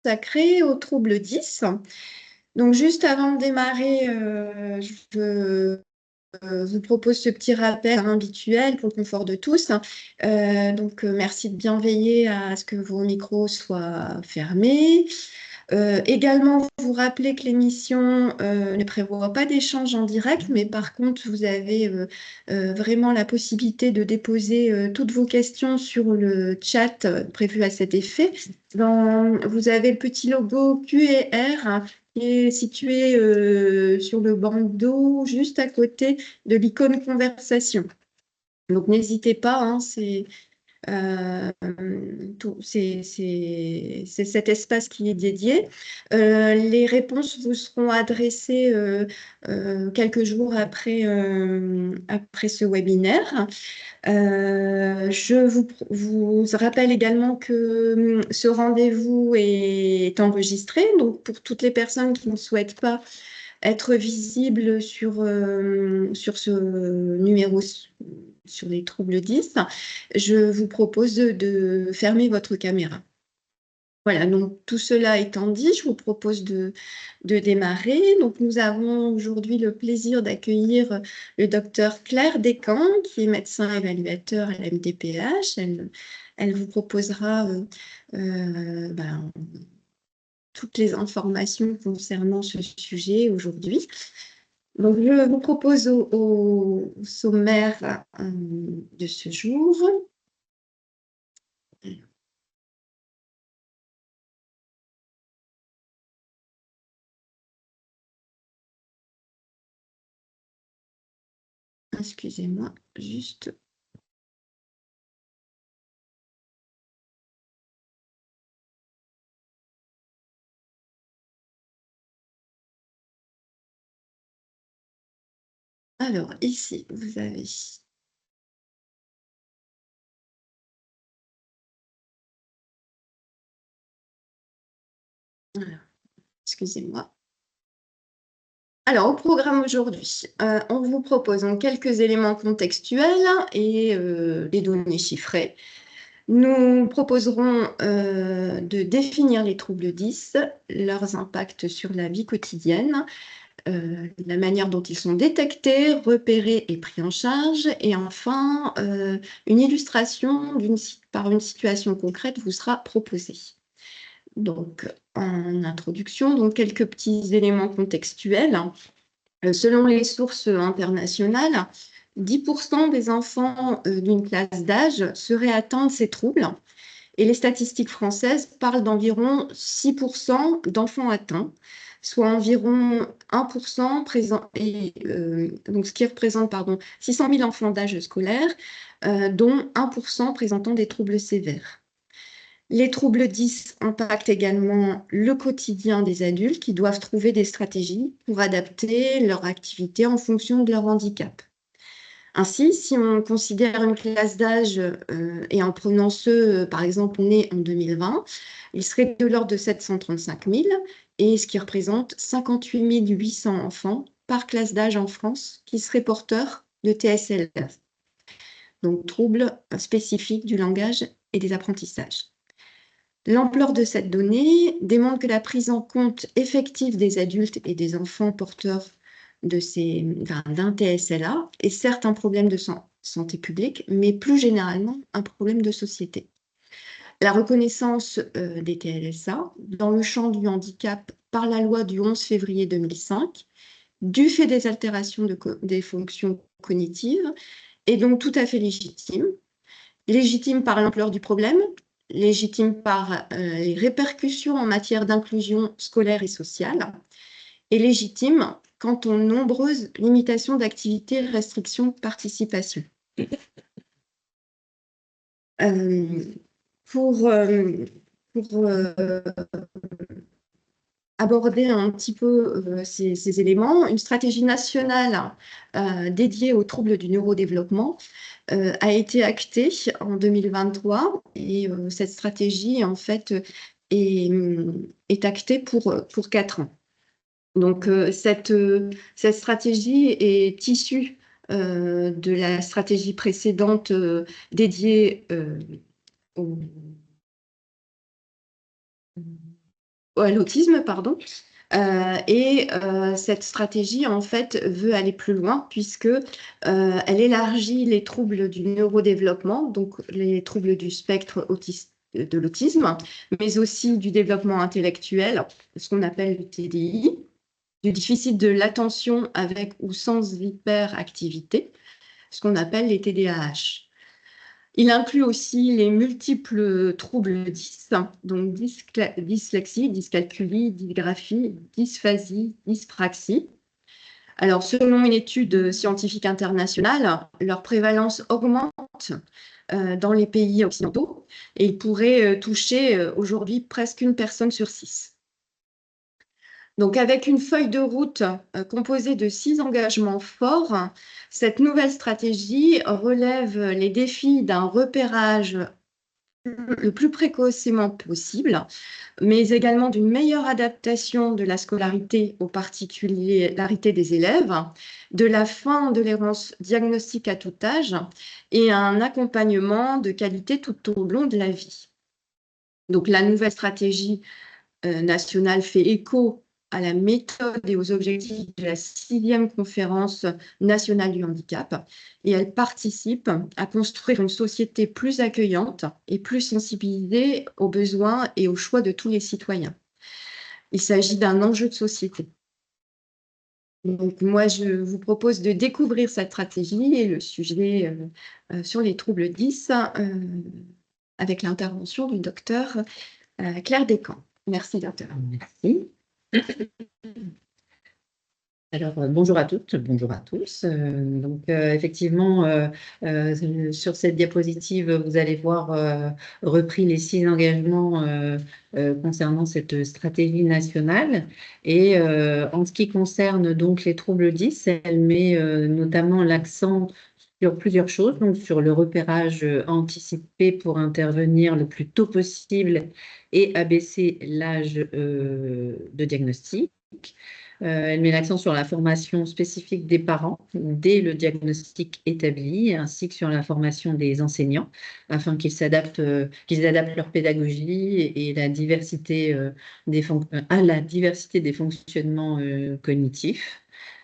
consacrée aux troubles 10. Donc, juste avant de démarrer, je vous propose ce petit rappel habituel pour le confort de tous. Merci de bien veiller à ce que vos micros soient fermés. Également, vous rappeler que l'émission ne prévoit pas d'échange en direct, mais par contre, vous avez vraiment la possibilité de déposer toutes vos questions sur le chat prévu à cet effet. Vous avez le petit logo Q&R hein, qui est situé sur le bandeau juste à côté de l'icône conversation. Donc, n'hésitez pas, hein, c'est cet espace qui est dédié. Les réponses vous seront adressées quelques jours après ce webinaire. Je vous rappelle également que ce rendez-vous est enregistré. Donc, pour toutes les personnes qui ne souhaitent pas être visibles sur ce numéro sur les troubles 10, je vous propose de fermer votre caméra. Voilà, donc tout cela étant dit, je vous propose de démarrer. Donc nous avons aujourd'hui le plaisir d'accueillir le docteur Claire Descamps, qui est médecin évaluateur à la MDPH. Elle vous proposera toutes les informations concernant ce sujet aujourd'hui. Donc, je vous propose au sommaire de ce jour. Excusez-moi, juste. Alors, ici, vous avez. Alors, excusez-moi. Alors, au programme aujourd'hui, on vous propose donc quelques éléments contextuels et des données chiffrées. Nous proposerons de définir les troubles 10, leurs impacts sur la vie quotidienne, la manière dont ils sont détectés, repérés et pris en charge. Et enfin, une illustration par une situation concrète vous sera proposée. Donc, en introduction, donc quelques petits éléments contextuels. Selon les sources internationales, 10% des enfants d'une classe d'âge seraient atteints de ces troubles. Et les statistiques françaises parlent d'environ 6% d'enfants atteints, soit environ 1% présent, donc ce qui représente 600 000 enfants d'âge scolaire, dont 1% présentant des troubles sévères. Les troubles 10 impactent également le quotidien des adultes qui doivent trouver des stratégies pour adapter leur activité en fonction de leur handicap. Ainsi, si on considère une classe d'âge et en prenant ceux, par exemple, nés en 2020, il serait de l'ordre de 735 000, et ce qui représente 58 800 enfants par classe d'âge en France qui seraient porteurs de TSL, donc troubles spécifiques du langage et des apprentissages. L'ampleur de cette donnée démontre que la prise en compte effective des adultes et des enfants porteurs d'un TSLA est certes un problème de santé publique, mais plus généralement un problème de société. La reconnaissance des TLSA dans le champ du handicap par la loi du 11 février 2005, du fait des altérations des fonctions cognitives, est donc tout à fait légitime. Légitime par l'ampleur du problème, légitime par les répercussions en matière d'inclusion scolaire et sociale, et légitime quant aux nombreuses limitations d'activité, restrictions, participation. Pour aborder un petit peu ces éléments, une stratégie nationale dédiée aux troubles du neurodéveloppement a été actée en 2023 et cette stratégie en fait est actée pour 4 ans. Donc cette stratégie est issue de la stratégie précédente dédiée aux à l'autisme, pardon. Cette stratégie, en fait, veut aller plus loin puisque elle élargit les troubles du neurodéveloppement, donc les troubles du spectre autiste, de l'autisme, mais aussi du développement intellectuel, ce qu'on appelle le TDI, du déficit de l'attention avec ou sans hyperactivité, ce qu'on appelle les TDAH. Il inclut aussi les multiples troubles 10, donc dyslexie, dyscalculie, dysgraphie, dysphasie, dyspraxie. Alors, selon une étude scientifique internationale, leur prévalence augmente dans les pays occidentaux et il pourrait toucher aujourd'hui presque une personne sur 6. Donc, avec une feuille de route composée de 6 engagements forts, cette nouvelle stratégie relève les défis d'un repérage le plus précocement possible, mais également d'une meilleure adaptation de la scolarité aux particularités des élèves, de la fin de l'errance diagnostique à tout âge et un accompagnement de qualité tout au long de la vie. Donc, la nouvelle stratégie nationale fait écho à la méthode et aux objectifs de la 6e conférence nationale du handicap et elle participe à construire une société plus accueillante et plus sensibilisée aux besoins et aux choix de tous les citoyens. Il s'agit d'un enjeu de société. Donc moi, je vous propose de découvrir cette stratégie et le sujet sur les troubles 10 avec l'intervention du docteur Claire Descamps. Merci, docteur. Merci. Alors, bonjour à toutes, bonjour à tous. Effectivement, sur cette diapositive, vous allez voir repris les 6 engagements concernant cette stratégie nationale. Et en ce qui concerne donc les troubles 10, elle met notamment l'accent sur plusieurs choses, donc sur le repérage anticipé pour intervenir le plus tôt possible et abaisser l'âge de diagnostic. Elle met l'accent sur la formation spécifique des parents dès le diagnostic établi, ainsi que sur la formation des enseignants, afin qu'ils adaptent leur pédagogie et la diversité, à la diversité des fonctionnements cognitifs.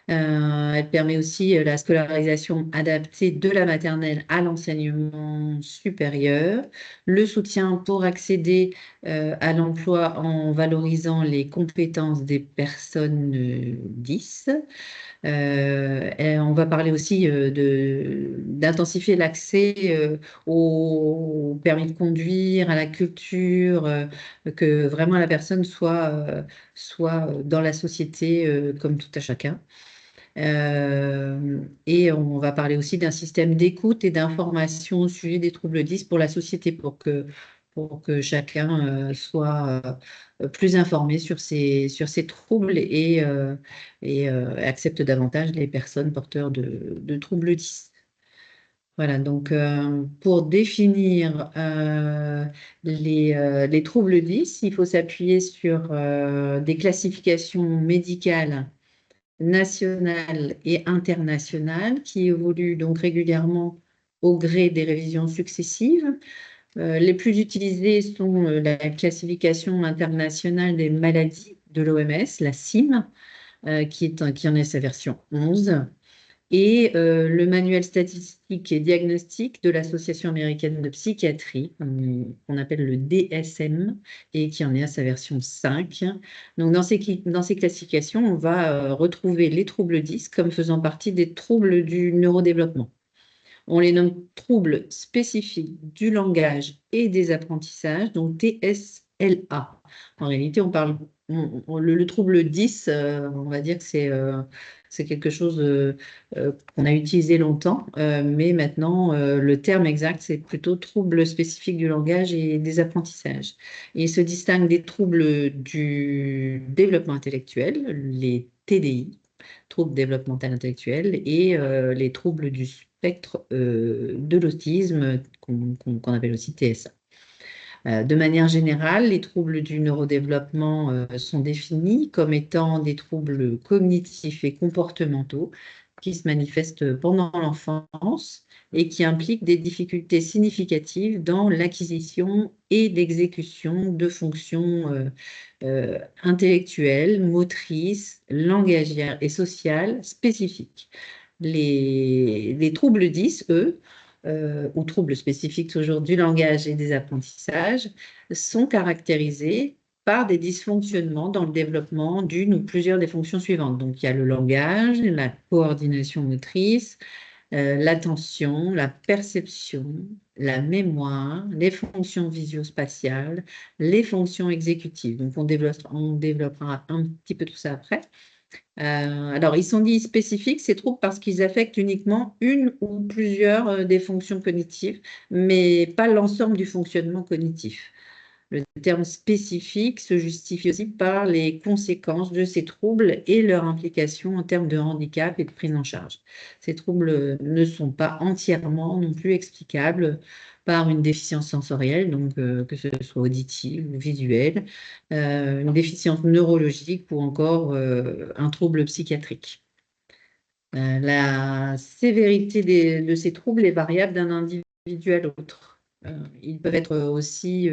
Elle permet aussi la scolarisation adaptée de la maternelle à l'enseignement supérieur, le soutien pour accéder à l'emploi en valorisant les compétences des personnes 10. Et on va parler aussi d'intensifier l'accès au permis de conduire, à la culture, que vraiment la personne soit dans la société comme tout à chacun. Et on va parler aussi d'un système d'écoute et d'information au sujet des troubles 10 pour la société, pour que chacun soit plus informé sur ces troubles et accepte davantage les personnes porteurs de troubles 10. Voilà, donc pour définir les troubles 10, il faut s'appuyer sur des classifications médicales nationales et internationales qui évoluent donc régulièrement au gré des révisions successives. Les plus utilisées sont la classification internationale des maladies de l'OMS, la CIM, qui en est sa version 11, et le manuel statistique et diagnostique de l'Association américaine de psychiatrie, qu'on appelle le DSM, et qui en est à sa version 5. Donc, dans ces classifications, on va retrouver les troubles 10 comme faisant partie des troubles du neurodéveloppement. On les nomme troubles spécifiques du langage et des apprentissages, donc TSLA. En réalité, le trouble 10, on va dire que c'est quelque chose qu'on a utilisé longtemps, mais maintenant, le terme exact, c'est plutôt trouble spécifique du langage et des apprentissages. Il se distingue des troubles du développement intellectuel, les TDI, troubles développemental intellectuel, et les troubles du spectre de l'autisme, qu'on appelle aussi TSA. De manière générale, les troubles du neurodéveloppement sont définis comme étant des troubles cognitifs et comportementaux qui se manifestent pendant l'enfance et qui impliquent des difficultés significatives dans l'acquisition et l'exécution de fonctions intellectuelles, motrices, langagières et sociales spécifiques. Les troubles 10, eux, ou troubles spécifiques toujours du langage et des apprentissages, sont caractérisés par des dysfonctionnements dans le développement d'une ou plusieurs des fonctions suivantes. Donc, il y a le langage, la coordination motrice, l'attention, la perception, la mémoire, les fonctions visio-spatiales, les fonctions exécutives. Donc, on développera un petit peu tout ça après. Alors, ils sont dits spécifiques, ces troubles, parce qu'ils affectent uniquement une ou plusieurs des fonctions cognitives, mais pas l'ensemble du fonctionnement cognitif. Le terme spécifique se justifie aussi par les conséquences de ces troubles et leur implication en termes de handicap et de prise en charge. Ces troubles ne sont pas entièrement non plus explicables par une déficience sensorielle, donc que ce soit auditive ou visuelle, une déficience neurologique ou encore un trouble psychiatrique. La sévérité de ces troubles est variable d'un individu à l'autre. Ils peuvent être aussi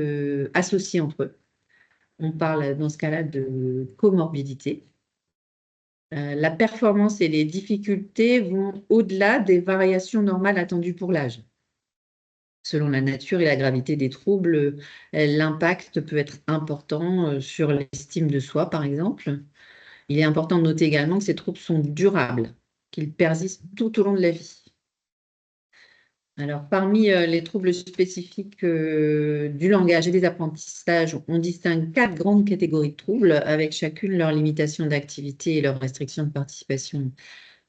associés entre eux. On parle dans ce cas-là de comorbidité. La performance et les difficultés vont au-delà des variations normales attendues pour l'âge. Selon la nature et la gravité des troubles, l'impact peut être important sur l'estime de soi, par exemple. Il est important de noter également que ces troubles sont durables, qu'ils persistent tout au long de la vie. Alors, parmi les troubles spécifiques du langage et des apprentissages, on distingue 4 grandes catégories de troubles, avec chacune leur limitation d'activité et leur restriction de participation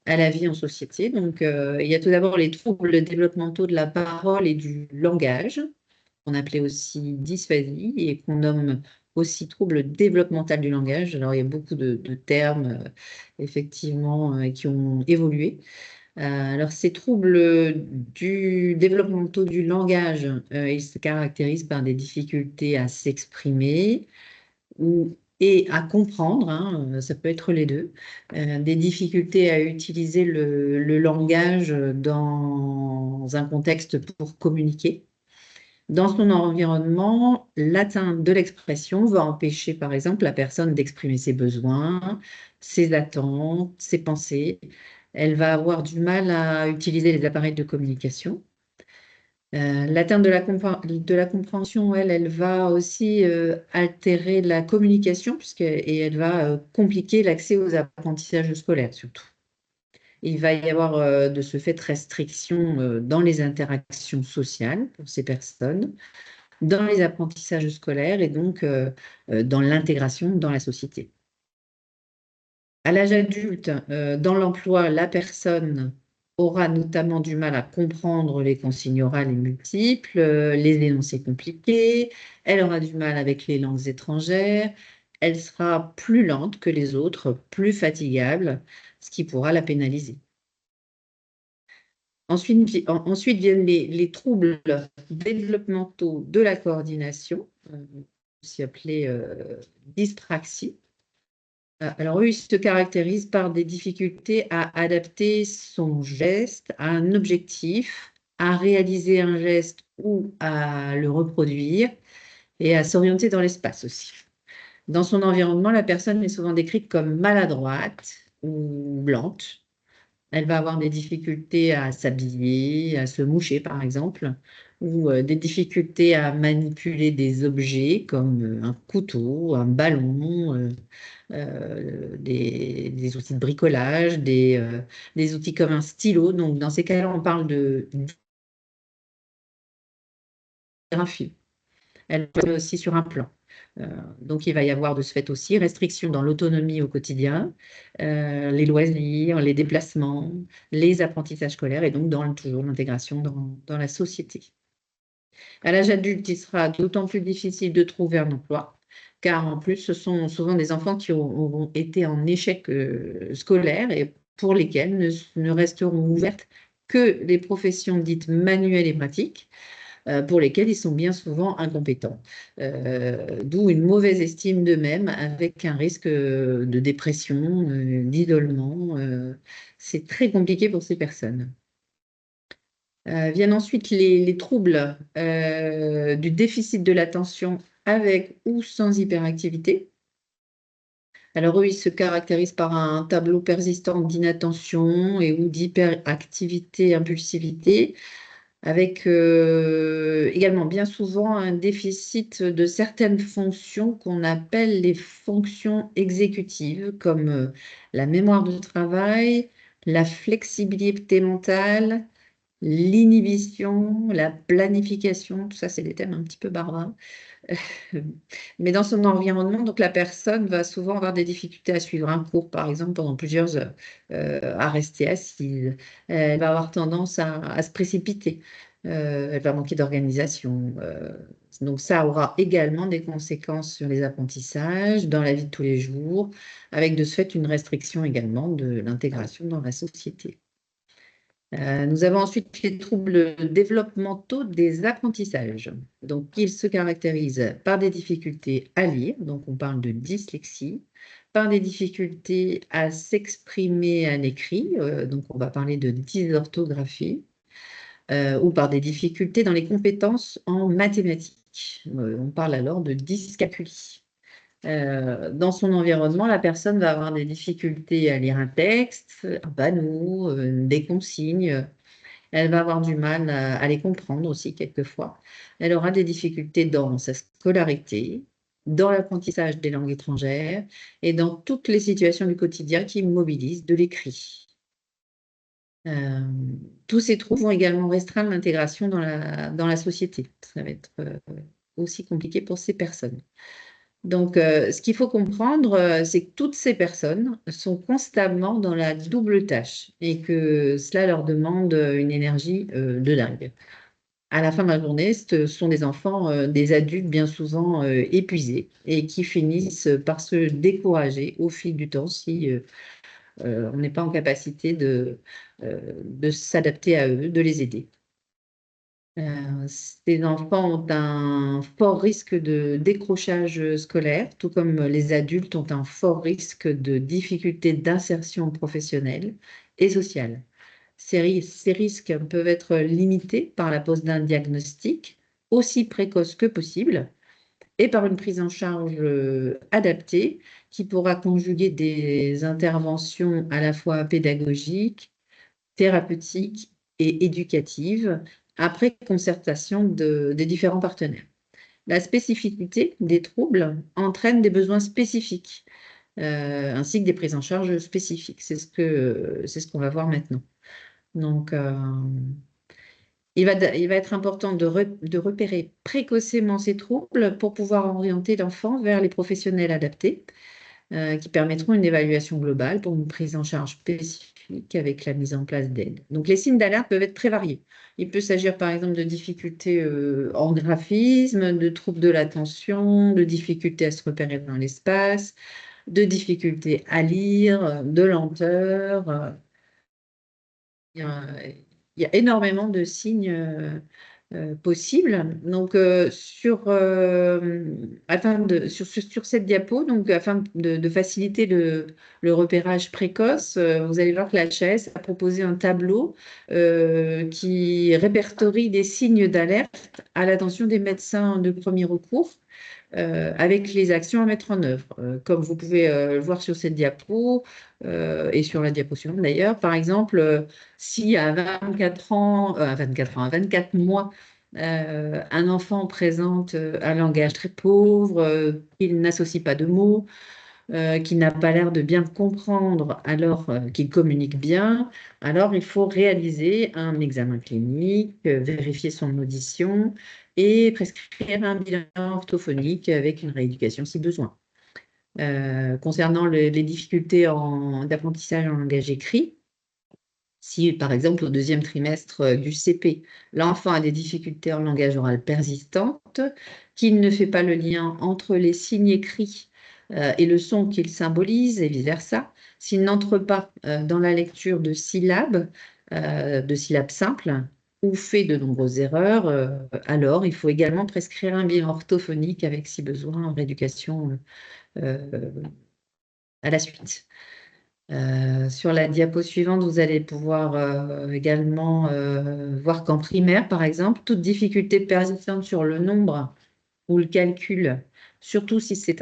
à la vie en société. Donc, il y a tout d'abord les troubles développementaux de la parole et du langage, qu'on appelait aussi dysphasie et qu'on nomme aussi trouble développemental du langage. Alors, il y a beaucoup de termes, effectivement, qui ont évolué. Alors, ces troubles du développementaux du langage, ils se caractérisent par des difficultés à s'exprimer et à comprendre, hein, ça peut être les deux, des difficultés à utiliser le langage dans un contexte pour communiquer. Dans son environnement, l'atteinte de l'expression va empêcher, par exemple, la personne d'exprimer ses besoins, ses attentes, ses pensées. Elle va avoir du mal à utiliser les appareils de communication. L'atteinte de la compréhension, elle va aussi altérer la communication et elle va compliquer l'accès aux apprentissages scolaires, surtout. Il va y avoir de ce fait restriction dans les interactions sociales pour ces personnes, dans les apprentissages scolaires et donc dans l'intégration dans la société. À l'âge adulte, dans l'emploi, la personne aura notamment du mal à comprendre les consignes orales et multiples, les énoncés compliqués, elle aura du mal avec les langues étrangères, elle sera plus lente que les autres, plus fatigable, ce qui pourra la pénaliser. Ensuite viennent les troubles développementaux de la coordination, aussi appelés dyspraxie. Alors eux, ils se caractérisent par des difficultés à adapter son geste à un objectif, à réaliser un geste ou à le reproduire et à s'orienter dans l'espace aussi. Dans son environnement, la personne est souvent décrite comme maladroite ou lente. Elle va avoir des difficultés à s'habiller, à se moucher par exemple, ou des difficultés à manipuler des objets comme un couteau, un ballon, des outils de bricolage, des outils comme un stylo. Donc dans ces cas-là, on parle de graphie. Elle peut aussi sur un plan. Donc, il va y avoir de ce fait aussi restrictions dans l'autonomie au quotidien, les loisirs, les déplacements, les apprentissages scolaires et donc toujours l'intégration dans la société. À l'âge adulte, il sera d'autant plus difficile de trouver un emploi, car en plus, ce sont souvent des enfants qui auront été en échec scolaire et pour lesquels ne resteront ouvertes que les professions dites manuelles et pratiques, pour lesquels ils sont bien souvent incompétents. D'où une mauvaise estime d'eux-mêmes avec un risque de dépression, d'isolement. C'est très compliqué pour ces personnes. Viennent ensuite les troubles du déficit de l'attention avec ou sans hyperactivité. Alors eux, ils se caractérisent par un tableau persistant d'inattention et ou d'hyperactivité, impulsivité, avec également bien souvent un déficit de certaines fonctions qu'on appelle les fonctions exécutives, comme la mémoire de travail, la flexibilité mentale, l'inhibition, la planification. Tout ça, c'est des thèmes un petit peu barbares. Mais dans son environnement, donc la personne va souvent avoir des difficultés à suivre un cours, par exemple, pendant plusieurs heures, à rester assise. Elle va avoir tendance à se précipiter. Elle va manquer d'organisation. Donc ça aura également des conséquences sur les apprentissages, dans la vie de tous les jours, avec de ce fait une restriction également de l'intégration dans la société. Nous avons ensuite les troubles développementaux des apprentissages. Donc, ils se caractérisent par des difficultés à lire, donc on parle de dyslexie, par des difficultés à s'exprimer à l'écrit, donc on va parler de dysorthographie, ou par des difficultés dans les compétences en mathématiques. On parle alors de dyscalculie. Dans son environnement, la personne va avoir des difficultés à lire un texte, un panneau, des consignes. Elle va avoir du mal à les comprendre aussi quelquefois. Elle aura des difficultés dans sa scolarité, dans l'apprentissage des langues étrangères et dans toutes les situations du quotidien qui mobilisent de l'écrit. Tous ces troubles vont également restreindre l'intégration dans la société. Ça va être aussi compliqué pour ces personnes. Donc, ce qu'il faut comprendre, c'est que toutes ces personnes sont constamment dans la double tâche et que cela leur demande une énergie de dingue. À la fin de la journée, ce sont des enfants, des adultes bien souvent épuisés et qui finissent par se décourager au fil du temps si on n'est pas en capacité de s'adapter à eux, de les aider. Ces enfants ont un fort risque de décrochage scolaire, tout comme les adultes ont un fort risque de difficultés d'insertion professionnelle et sociale. Ces risques peuvent être limités par la pose d'un diagnostic aussi précoce que possible et par une prise en charge adaptée qui pourra conjuguer des interventions à la fois pédagogiques, thérapeutiques et éducatives après concertation des différents partenaires. La spécificité des troubles entraîne des besoins spécifiques, ainsi que des prises en charge spécifiques. C'est ce qu'on va voir maintenant. Donc, il va être important de repérer précocement ces troubles pour pouvoir orienter l'enfant vers les professionnels adaptés qui permettront une évaluation globale pour une prise en charge spécifique avec la mise en place d'aides. Donc, les signes d'alerte peuvent être très variés. Il peut s'agir par exemple de difficultés en graphisme, de troubles de l'attention, de difficultés à se repérer dans l'espace, de difficultés à lire, de lenteur. Il y a énormément de signes possibles. Donc, sur cette diapo, donc, afin de faciliter le repérage précoce, vous allez voir que la HAS a proposé un tableau qui répertorie des signes d'alerte à l'attention des médecins de premier recours. Avec les actions à mettre en œuvre. Comme vous pouvez le voir sur cette diapo et sur la diapo suivante d'ailleurs, par exemple, si à 24 mois, un enfant présente un langage très pauvre, il n'associe pas de mots, qui n'a pas l'air de bien comprendre alors qu'il communique bien, alors il faut réaliser un examen clinique, vérifier son audition et prescrire un bilan orthophonique avec une rééducation si besoin. Concernant les difficultés d'apprentissage en langage écrit, si, par exemple, au deuxième trimestre du CP, l'enfant a des difficultés en langage oral persistantes, qu'il ne fait pas le lien entre les signes écrits et le son qu'il symbolise, et vice-versa, s'il n'entre pas dans la lecture de syllabes simples, ou fait de nombreuses erreurs, alors il faut également prescrire un bilan orthophonique avec, si besoin, rééducation à la suite. Sur la diapo suivante, vous allez pouvoir également voir qu'en primaire, par exemple, toute difficulté persistante sur le nombre ou le calcul, surtout si c'est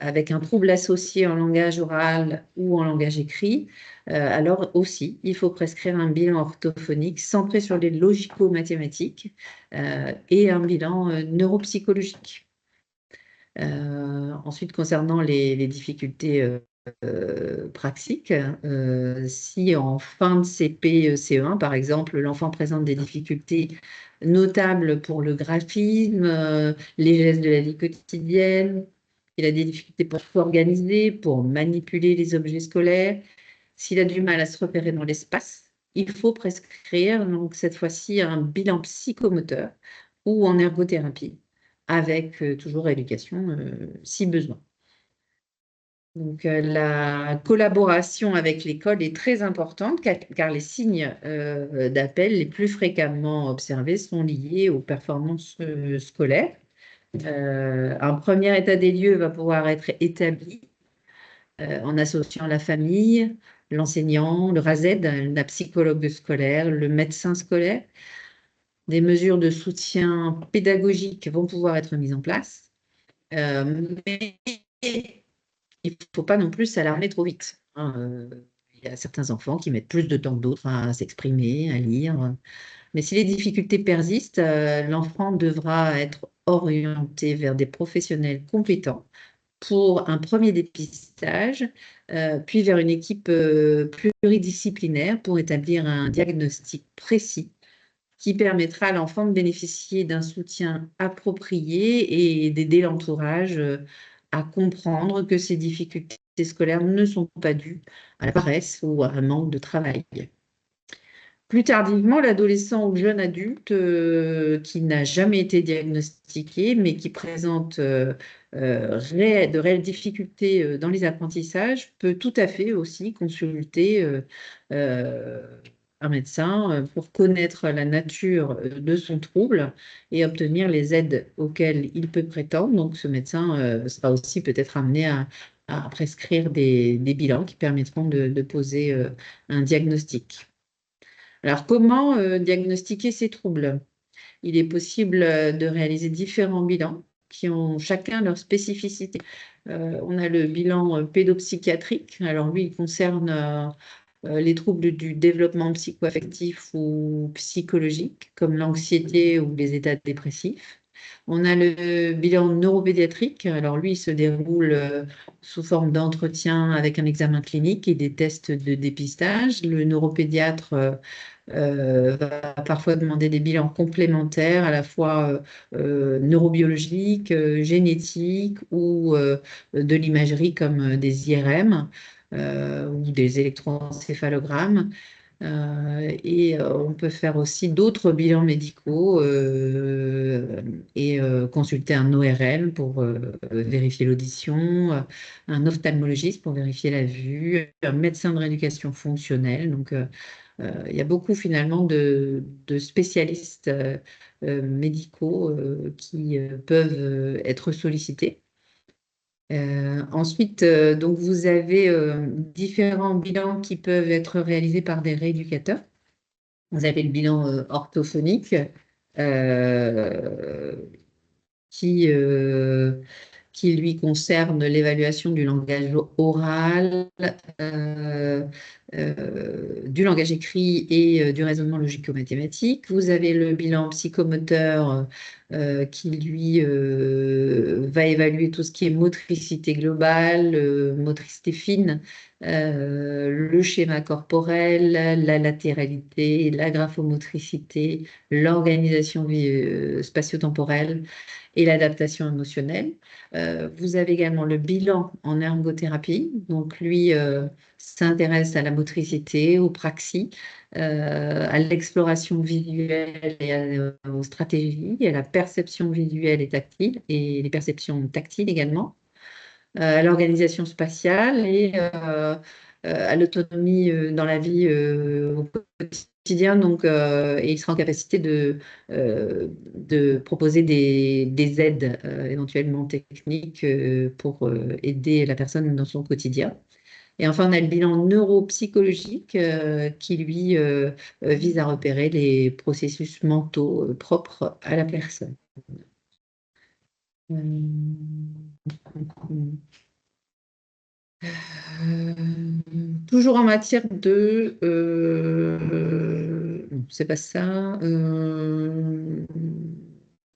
avec un trouble associé en langage oral ou en langage écrit, alors aussi, il faut prescrire un bilan orthophonique centré sur les logico-mathématiques et un bilan neuropsychologique. Ensuite, concernant les difficultés praxiques, si en fin de CP, CE1, par exemple, l'enfant présente des difficultés notables pour le graphisme, les gestes de la vie quotidienne, il a des difficultés pour s'organiser, pour manipuler les objets scolaires, s'il a du mal à se repérer dans l'espace, il faut prescrire donc cette fois-ci un bilan psychomoteur ou en ergothérapie avec toujours éducation si besoin. Donc, la collaboration avec l'école est très importante car les signes d'appel les plus fréquemment observés sont liés aux performances scolaires. Un premier état des lieux va pouvoir être établi en associant la famille, l'enseignant, le RASED, la psychologue scolaire, le médecin scolaire. Des mesures de soutien pédagogique vont pouvoir être mises en place. Mais il ne faut pas non plus s'alarmer trop vite, hein. Il y a certains enfants qui mettent plus de temps que d'autres à s'exprimer, à lire. Mais si les difficultés persistent, l'enfant devra être orienté vers des professionnels compétents pour un premier dépistage, puis vers une équipe pluridisciplinaire pour établir un diagnostic précis qui permettra à l'enfant de bénéficier d'un soutien approprié et d'aider l'entourage à comprendre que ces difficultés scolaires ne sont pas dues à la paresse ou à un manque de travail. Plus tardivement, l'adolescent ou le jeune adulte qui n'a jamais été diagnostiqué, mais qui présente de réelles difficultés dans les apprentissages, peut tout à fait aussi consulter un médecin pour connaître la nature de son trouble et obtenir les aides auxquelles il peut prétendre. Donc, ce médecin sera aussi peut-être amené à prescrire des bilans qui permettront de poser un diagnostic. Alors, comment diagnostiquer ces troubles? Il est possible de réaliser différents bilans qui ont chacun leur spécificité. On a le bilan pédopsychiatrique. Alors, lui, il concerne les troubles du développement psychoaffectif ou psychologique, comme l'anxiété ou les états dépressifs. On a le bilan neuropédiatrique. Alors, lui, il se déroule sous forme d'entretien avec un examen clinique et des tests de dépistage. Le neuropédiatre va parfois demander des bilans complémentaires, à la fois neurobiologiques, génétiques ou de l'imagerie comme des IRM ou des électroencéphalogrammes. On peut faire aussi d'autres bilans médicaux et consulter un ORL pour vérifier l'audition, un ophtalmologiste pour vérifier la vue, un médecin de rééducation fonctionnelle. Donc, il y a beaucoup finalement de spécialistes médicaux qui peuvent être sollicités. Ensuite, donc vous avez différents bilans qui peuvent être réalisés par des rééducateurs. Vous avez le bilan orthophonique euh, qui, euh, qui lui concerne l'évaluation du langage oral, euh, du langage écrit et du raisonnement logico-mathématique. Vous avez le bilan psychomoteur qui, lui, va évaluer tout ce qui est motricité globale, motricité fine, le schéma corporel, la latéralité, la graphomotricité, l'organisation spatio-temporelle et l'adaptation émotionnelle. Vous avez également le bilan en ergothérapie. Donc, lui s'intéresse à la motricité, aux praxis, à l'exploration visuelle et aux stratégies, à la perception visuelle et tactile, et les perceptions tactiles également, à l'organisation spatiale et à l'autonomie dans la vie au quotidien, donc, et il sera en capacité de proposer des aides éventuellement techniques pour aider la personne dans son quotidien. Et enfin, on a le bilan neuropsychologique qui, lui, vise à repérer les processus mentaux propres à la personne. Toujours en matière de... non, c'est pas ça.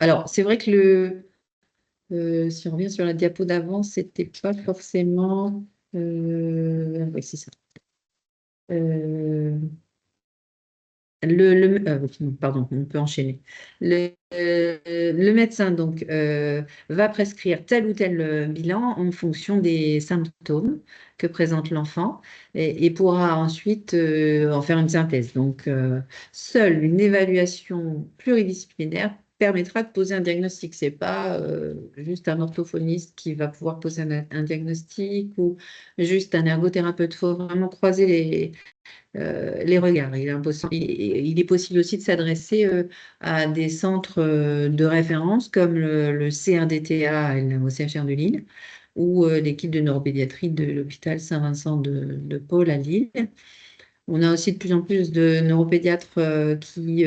Alors, c'est vrai que si on revient sur la diapo d'avant, c'était pas forcément... oui, c'est ça. Euh, pardon, on peut enchaîner. Le médecin donc, va prescrire tel ou tel bilan en fonction des symptômes que présente l'enfant et pourra ensuite en faire une synthèse. Donc, seule une évaluation pluridisciplinaire permettra de poser un diagnostic. Ce n'est pas juste un orthophoniste qui va pouvoir poser un diagnostic ou juste un ergothérapeute. Il faut vraiment croiser les regards. Il est possible aussi de s'adresser à des centres de référence comme le CRDTA au CHR de Lille ou l'équipe de neuropédiatrie de l'hôpital Saint-Vincent de Paul à Lille. On a aussi de plus en plus de neuropédiatres qui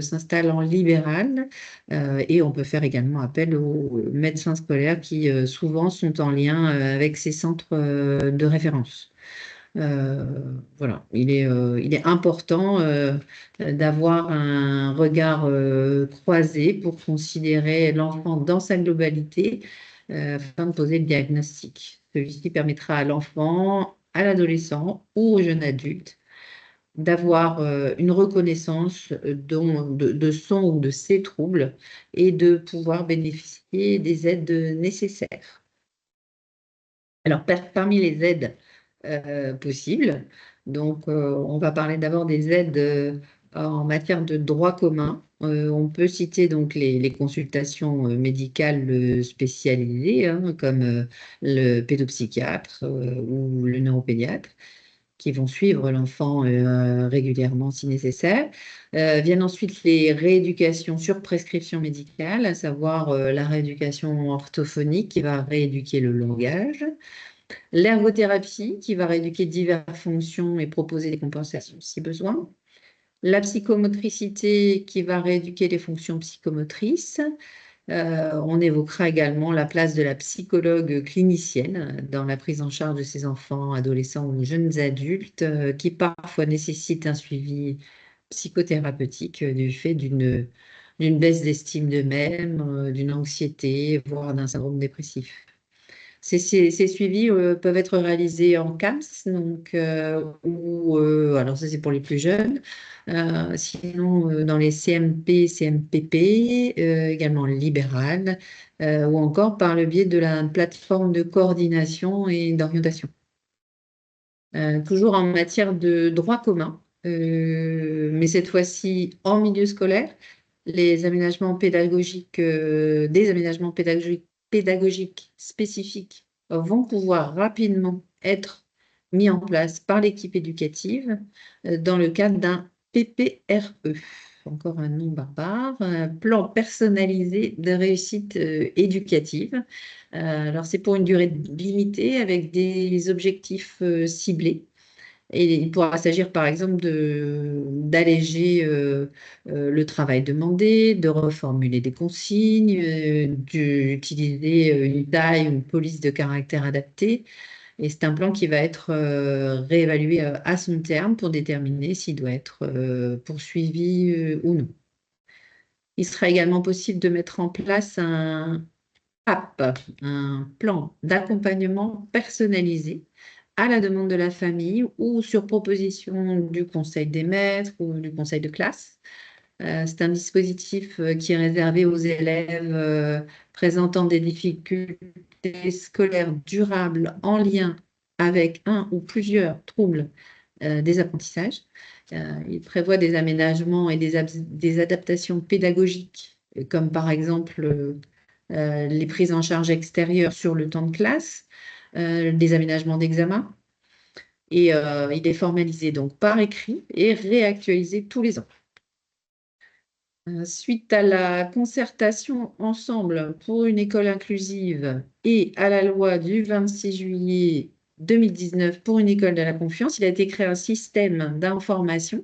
s'installent en libéral et on peut faire également appel aux médecins scolaires qui souvent sont en lien avec ces centres de référence. Voilà, il est important d'avoir un regard croisé pour considérer l'enfant dans sa globalité afin de poser le diagnostic. Celui-ci permettra à l'enfant, à l'adolescent ou au jeune adulte d'avoir une reconnaissance de son ou de ses troubles et de pouvoir bénéficier des aides nécessaires. Alors, parmi les aides possibles, donc on va parler d'abord des aides en matière de droit commun. On peut citer donc les consultations médicales spécialisées, hein, comme le pédopsychiatre ou le neuropédiatre, qui vont suivre l'enfant régulièrement si nécessaire. Viennent ensuite les rééducations sur prescription médicale, à savoir la rééducation orthophonique qui va rééduquer le langage. L'ergothérapie qui va rééduquer diverses fonctions et proposer des compensations si besoin. La psychomotricité qui va rééduquer les fonctions psychomotrices. On évoquera également la place de la psychologue clinicienne dans la prise en charge de ces enfants, adolescents ou jeunes adultes qui parfois nécessitent un suivi psychothérapeutique du fait d'une baisse d'estime d'eux-mêmes, d'une anxiété, voire d'un syndrome dépressif. Ces suivis peuvent être réalisés en CAMS, donc, alors ça c'est pour les plus jeunes, sinon dans les CMP, CMPP, également libérales, ou encore par le biais de la plateforme de coordination et d'orientation. Toujours en matière de droit commun, mais cette fois-ci en milieu scolaire, les aménagements pédagogiques, des aménagements pédagogiques spécifiques vont pouvoir rapidement être mis en place par l'équipe éducative dans le cadre d'un PPRE, encore un nom barbare, un plan personnalisé de réussite éducative. Alors, c'est pour une durée limitée avec des objectifs ciblés. Et il pourra s'agir par exemple d'alléger le travail demandé, de reformuler des consignes, d'utiliser une taille ou une police de caractère adaptée. Et c'est un plan qui va être réévalué à son terme pour déterminer s'il doit être poursuivi ou non. Il sera également possible de mettre en place un PAP, un plan d'accompagnement personnalisé à la demande de la famille ou sur proposition du conseil des maîtres ou du conseil de classe. C'est un dispositif qui est réservé aux élèves présentant des difficultés scolaires durables en lien avec un ou plusieurs troubles des apprentissages. Il prévoit des aménagements et des adaptations pédagogiques, comme par exemple les prises en charge extérieures sur le temps de classe, des aménagements d'examen. Et il est formalisé donc par écrit et réactualisé tous les ans. Suite à la concertation ensemble pour une école inclusive et à la loi du 26 juillet 2019 pour une école de la confiance, il a été créé un système d'information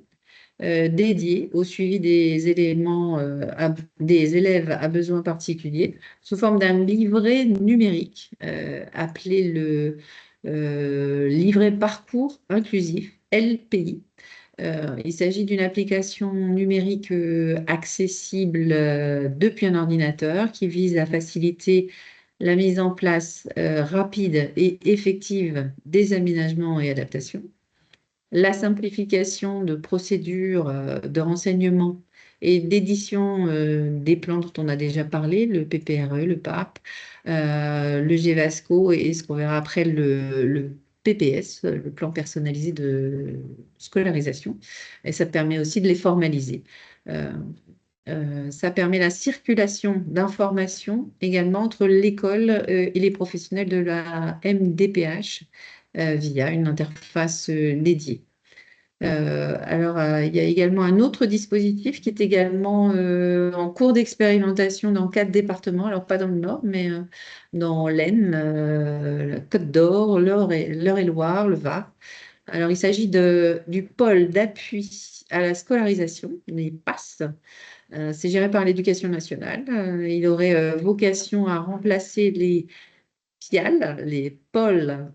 dédié au suivi des éléments, des élèves à besoins particuliers sous forme d'un livret numérique appelé le livret parcours inclusif, LPI. Il s'agit d'une application numérique accessible depuis un ordinateur qui vise à faciliter la mise en place rapide et effective des aménagements et adaptations, la simplification de procédures de renseignement et d'édition des plans dont on a déjà parlé, le PPRE, le PAP, le GEVASCO et ce qu'on verra après, le PPS, le plan personnalisé de scolarisation. Et ça permet aussi de les formaliser. Euh, Ça permet la circulation d'informations également entre l'école et les professionnels de la MDPH via une interface dédiée. Il y a également un autre dispositif qui est également en cours d'expérimentation dans 4 départements, alors pas dans le Nord, mais dans l'Aisne, la Côte d'Or, l'Eure-et-Loir, le Var. Alors, il s'agit du pôle d'appui à la scolarisation, les PASS. C'est géré par l'Éducation nationale. Il aurait vocation à remplacer les PIAL, les pôles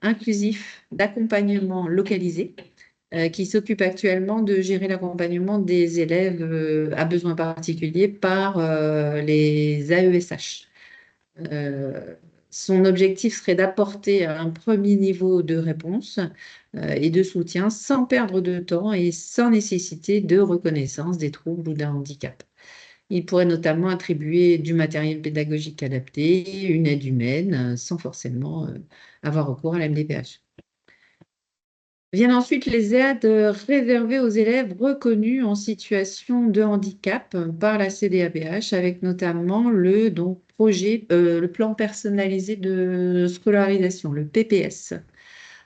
inclusifs d'accompagnement localisé qui s'occupe actuellement de gérer l'accompagnement des élèves à besoins particuliers par les AESH. Euh, Son objectif serait d'apporter un premier niveau de réponse et de soutien sans perdre de temps et sans nécessité de reconnaissance des troubles ou d'un handicap. Il pourrait notamment attribuer du matériel pédagogique adapté, une aide humaine, sans forcément avoir recours à la MDPH. Viennent ensuite les aides réservées aux élèves reconnus en situation de handicap par la CDAPH, avec notamment le plan personnalisé de scolarisation, le PPS.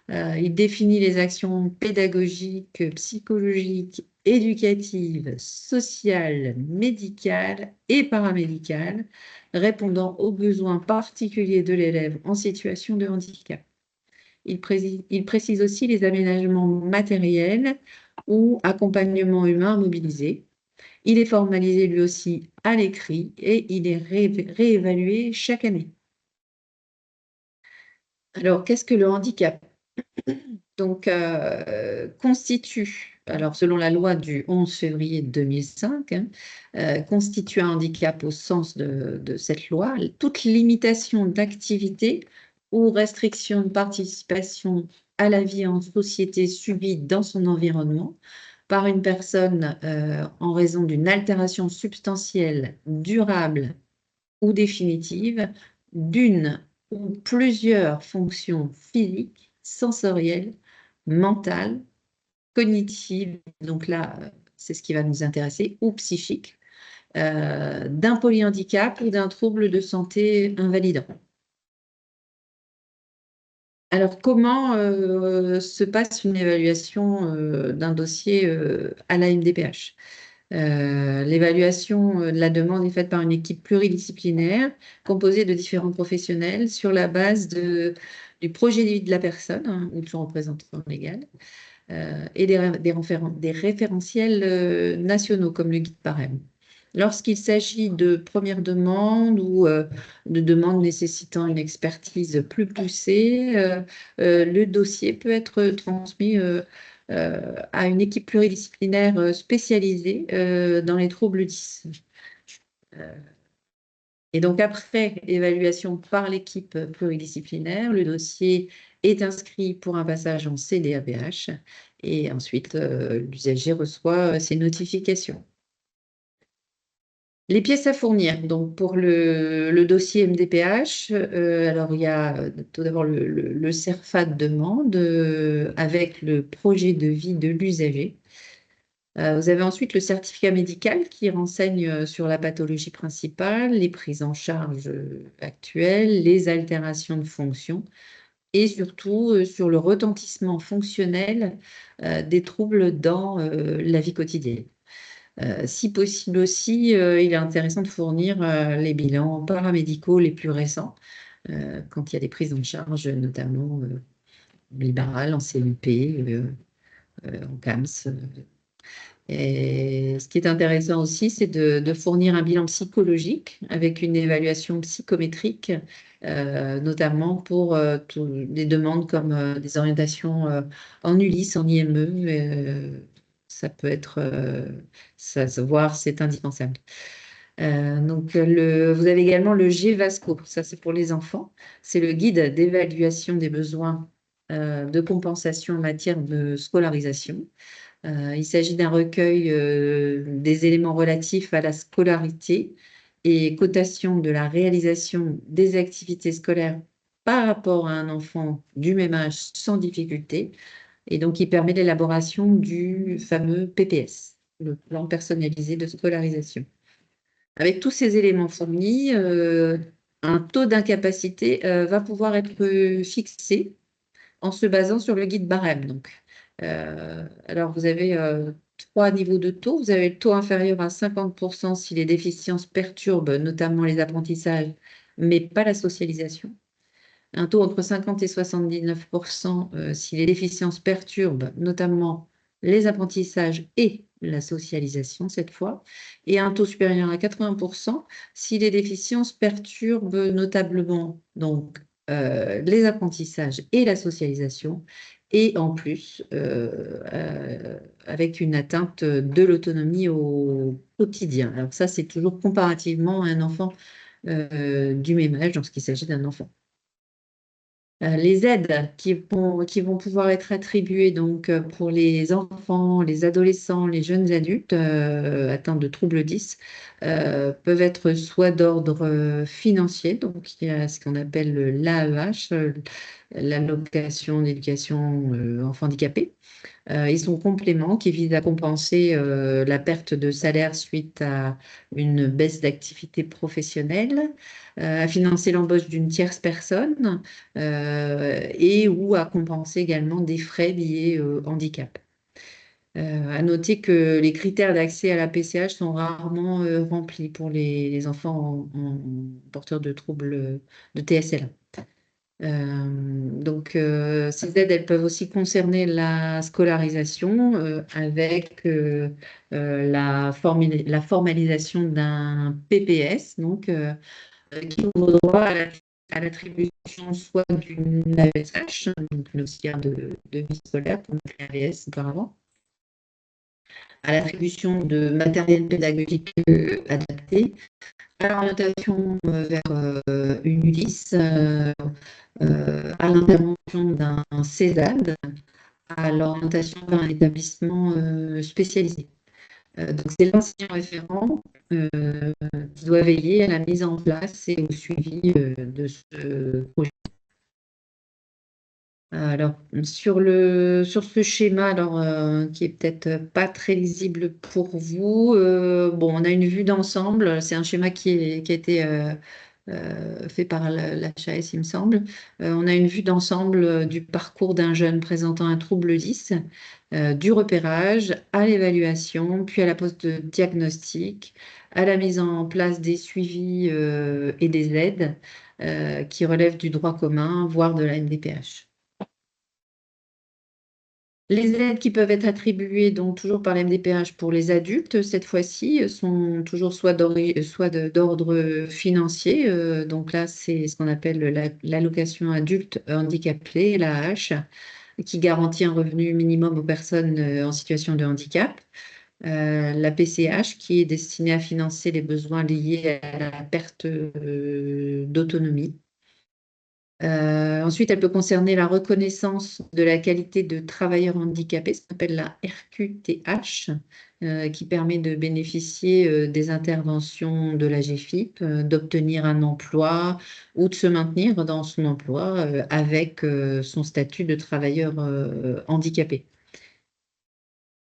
Il définit les actions pédagogiques, psychologiques, éducatives, sociales, médicales et paramédicales, répondant aux besoins particuliers de l'élève en situation de handicap. Il précise aussi les aménagements matériels ou accompagnement humain mobilisé. Il est formalisé lui aussi à l'écrit et il est réévalué chaque année. Alors, qu'est-ce que le handicap? Donc, alors selon la loi du 11 février 2005, constitue un handicap au sens de cette loi, toute limitation d'activité ou restriction de participation à la vie en société subie dans son environnement par une personne en raison d'une altération substantielle, durable ou définitive d'une ou plusieurs fonctions physiques, sensorielles, mentales, cognitives, donc là, c'est ce qui va nous intéresser, ou psychiques, d'un polyhandicap ou d'un trouble de santé invalidant. Alors, comment se passe une évaluation d'un dossier à la MDPH? L'évaluation de la demande est faite par une équipe pluridisciplinaire composée de différents professionnels sur la base du projet de vie de la personne ou de son représentant légal et des référentiels nationaux comme le guide Parem. Lorsqu'il s'agit de premières demandes ou de demandes nécessitant une expertise plus poussée, le dossier peut être transmis à une équipe pluridisciplinaire spécialisée dans les troubles 10. Et donc, après évaluation par l'équipe pluridisciplinaire, le dossier est inscrit pour un passage en CDAPH et ensuite, l'usager reçoit ses notifications. Les pièces à fournir, donc pour le dossier MDPH, alors il y a tout d'abord le CERFA de demande avec le projet de vie de l'usager. Vous avez ensuite le certificat médical qui renseigne sur la pathologie principale, les prises en charge actuelles, les altérations de fonction, et surtout sur le retentissement fonctionnel des troubles dans la vie quotidienne. Si possible aussi, il est intéressant de fournir les bilans paramédicaux les plus récents quand il y a des prises en charge, notamment libérales, en CMP, en CAMS. Et ce qui est intéressant aussi, c'est de fournir un bilan psychologique avec une évaluation psychométrique, notamment pour des demandes comme des orientations en ULIS, en IME. Ça peut être, voire c'est indispensable. Donc, vous avez également le GVASCO, ça c'est pour les enfants. C'est le guide d'évaluation des besoins de compensation en matière de scolarisation. Il s'agit d'un recueil des éléments relatifs à la scolarité et cotation de la réalisation des activités scolaires par rapport à un enfant du même âge sans difficulté. Et donc, il permet l'élaboration du fameux PPS, le plan personnalisé de scolarisation. Avec tous ces éléments fournis, un taux d'incapacité va pouvoir être fixé en se basant sur le guide barème. Donc, alors, vous avez trois niveaux de taux. Vous avez le taux inférieur à 50% si les déficiences perturbent notamment les apprentissages, mais pas la socialisation. Un taux entre 50 et 79% si les déficiences perturbent notamment les apprentissages et la socialisation cette fois, et un taux supérieur à 80% si les déficiences perturbent notablement donc les apprentissages et la socialisation, et en plus avec une atteinte de l'autonomie au quotidien. Alors ça, c'est toujours comparativement à un enfant du même âge lorsqu'il s'agit d'un enfant. Les aides qui vont pouvoir être attribuées donc, pour les enfants, les adolescents, les jeunes adultes atteints de troubles 10 peuvent être soit d'ordre financier, donc il y a ce qu'on appelle l'AEH, l'allocation d'éducation enfants handicapés. Ils sont compléments qui visent à compenser la perte de salaire suite à une baisse d'activité professionnelle, à financer l'embauche d'une tierce personne et ou à compenser également des frais liés au handicap. À noter que les critères d'accès à la PCH sont rarement remplis pour les enfants porteurs de troubles de TSL. Donc, ces aides, elles peuvent aussi concerner la scolarisation avec la formalisation d'un PPS, donc, qui ouvre droit à l'attribution soit d'une AESH, donc une auxiliaire de vie scolaire, comme une AVS auparavant, à l'attribution de matériel pédagogique adapté, à l'orientation vers une ULIS, à l'intervention d'un CESAD, à l'orientation vers un établissement spécialisé. Donc, c'est l'enseignant référent qui doit veiller à la mise en place et au suivi de ce projet. Alors, sur ce schéma, qui est peut-être pas très lisible pour vous, bon, on a une vue d'ensemble. C'est un schéma qui a été fait par l'HAS, il me semble. On a une vue d'ensemble du parcours d'un jeune présentant un trouble 10, du repérage à l'évaluation, puis à la pose de diagnostic, à la mise en place des suivis et des aides qui relèvent du droit commun, voire de la NDPH. Les aides qui peuvent être attribuées, donc toujours par la MDPH pour les adultes, cette fois-ci, sont toujours soit d'ordre financier. Donc là, c'est ce qu'on appelle l'allocation adulte handicapé, l'AH, qui garantit un revenu minimum aux personnes en situation de handicap. La PCH, qui est destinée à financer les besoins liés à la perte d'autonomie. Ensuite, elle peut concerner la reconnaissance de la qualité de travailleur handicapé, ce qu'on appelle la RQTH, qui permet de bénéficier des interventions de la GFIP, d'obtenir un emploi ou de se maintenir dans son emploi avec son statut de travailleur handicapé.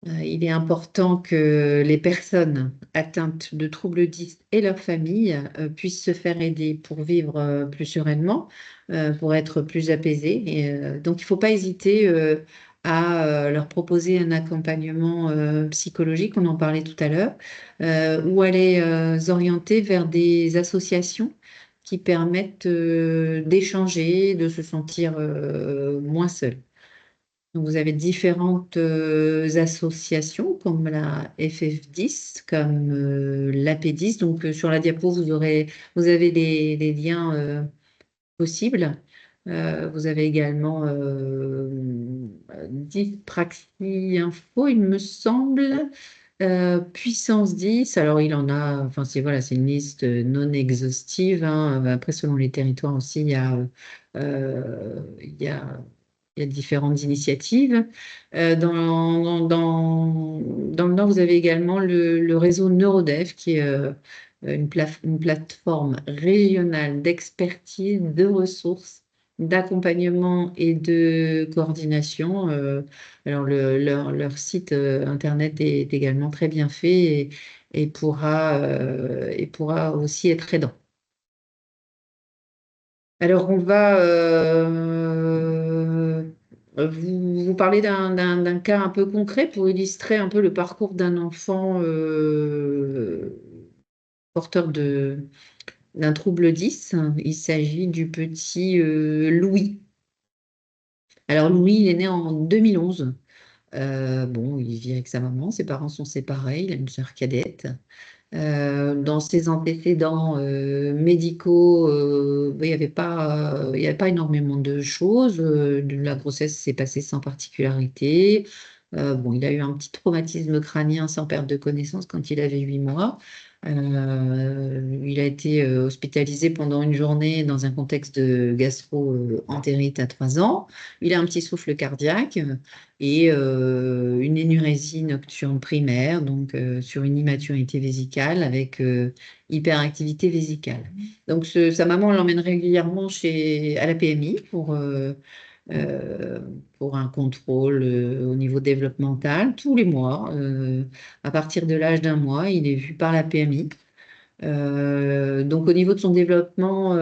Il est important que les personnes atteintes de troubles 10 et leurs familles puissent se faire aider pour vivre plus sereinement, pour être plus apaisées. Donc, il ne faut pas hésiter à leur proposer un accompagnement psychologique, on en parlait tout à l'heure, ou à les orienter vers des associations qui permettent d'échanger, de se sentir moins seul. Donc, vous avez différentes associations comme la FF10, comme l'AP10. Donc, sur la diapo, vous avez les liens possibles. Vous avez également Dyspraxie Info, il me semble. Puissance 10, alors il en a, enfin voilà, c'est une liste non exhaustive, hein. Après, selon les territoires aussi, il y a il y a différentes initiatives. Dans le Nord, vous avez également le réseau Neurodev, qui est une plateforme régionale d'expertise, de ressources, d'accompagnement et de coordination. Alors, leur site internet est également très bien fait et pourra aussi être aidant. Alors, on va vous parler d'un cas un peu concret pour illustrer un peu le parcours d'un enfant porteur d'un trouble 10. Il s'agit du petit Louis. Alors, Louis, il est né en 2011. Bon, il vit avec sa maman, ses parents sont séparés, il a une sœur cadette. Dans ses antécédents médicaux, ben, il y avait pas énormément de choses. La grossesse s'est passée sans particularité. Bon, il a eu un petit traumatisme crânien sans perte de connaissance quand il avait 8 mois. Il a été hospitalisé pendant une journée dans un contexte de gastro-entérite à 3 ans. Il a un petit souffle cardiaque et une énurésie nocturne primaire, donc sur une immaturité vésicale avec hyperactivité vésicale. Donc sa maman l'emmène régulièrement à la PMI euh, pour un contrôle au niveau développemental tous les mois. À partir de l'âge d'un mois, il est vu par la PMI. Donc au niveau de son développement,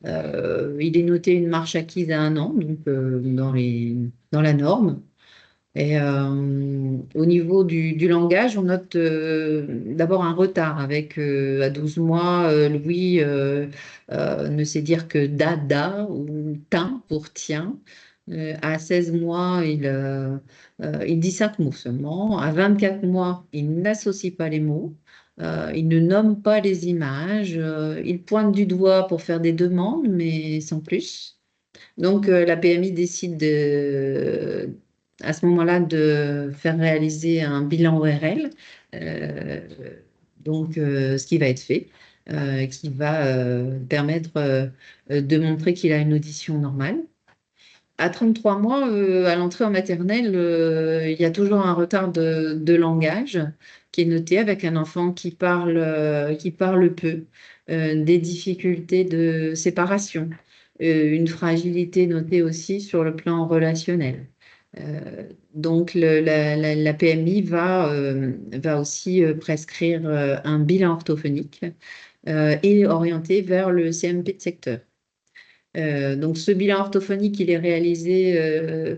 il est noté une marche acquise à 1 an, donc dans la norme. Et au niveau du langage, on note d'abord un retard avec à 12 mois, Louis ne sait dire que dada ou tin pour tien. À 16 mois, il dit 5 mots seulement. À 24 mois, il n'associe pas les mots. Il ne nomme pas les images. Il pointe du doigt pour faire des demandes, mais sans plus. Donc, la PMI décide à ce moment-là de faire réaliser un bilan ORL, euh, ce qui va être fait, qui va permettre de montrer qu'il a une audition normale. À 33 mois, à l'entrée en maternelle, il y a toujours un retard de langage qui est noté avec un enfant qui parle peu, des difficultés de séparation, une fragilité notée aussi sur le plan relationnel. Donc, la PMI va aussi prescrire un bilan orthophonique et orienter vers le CMP de secteur. Donc, ce bilan orthophonique, il est réalisé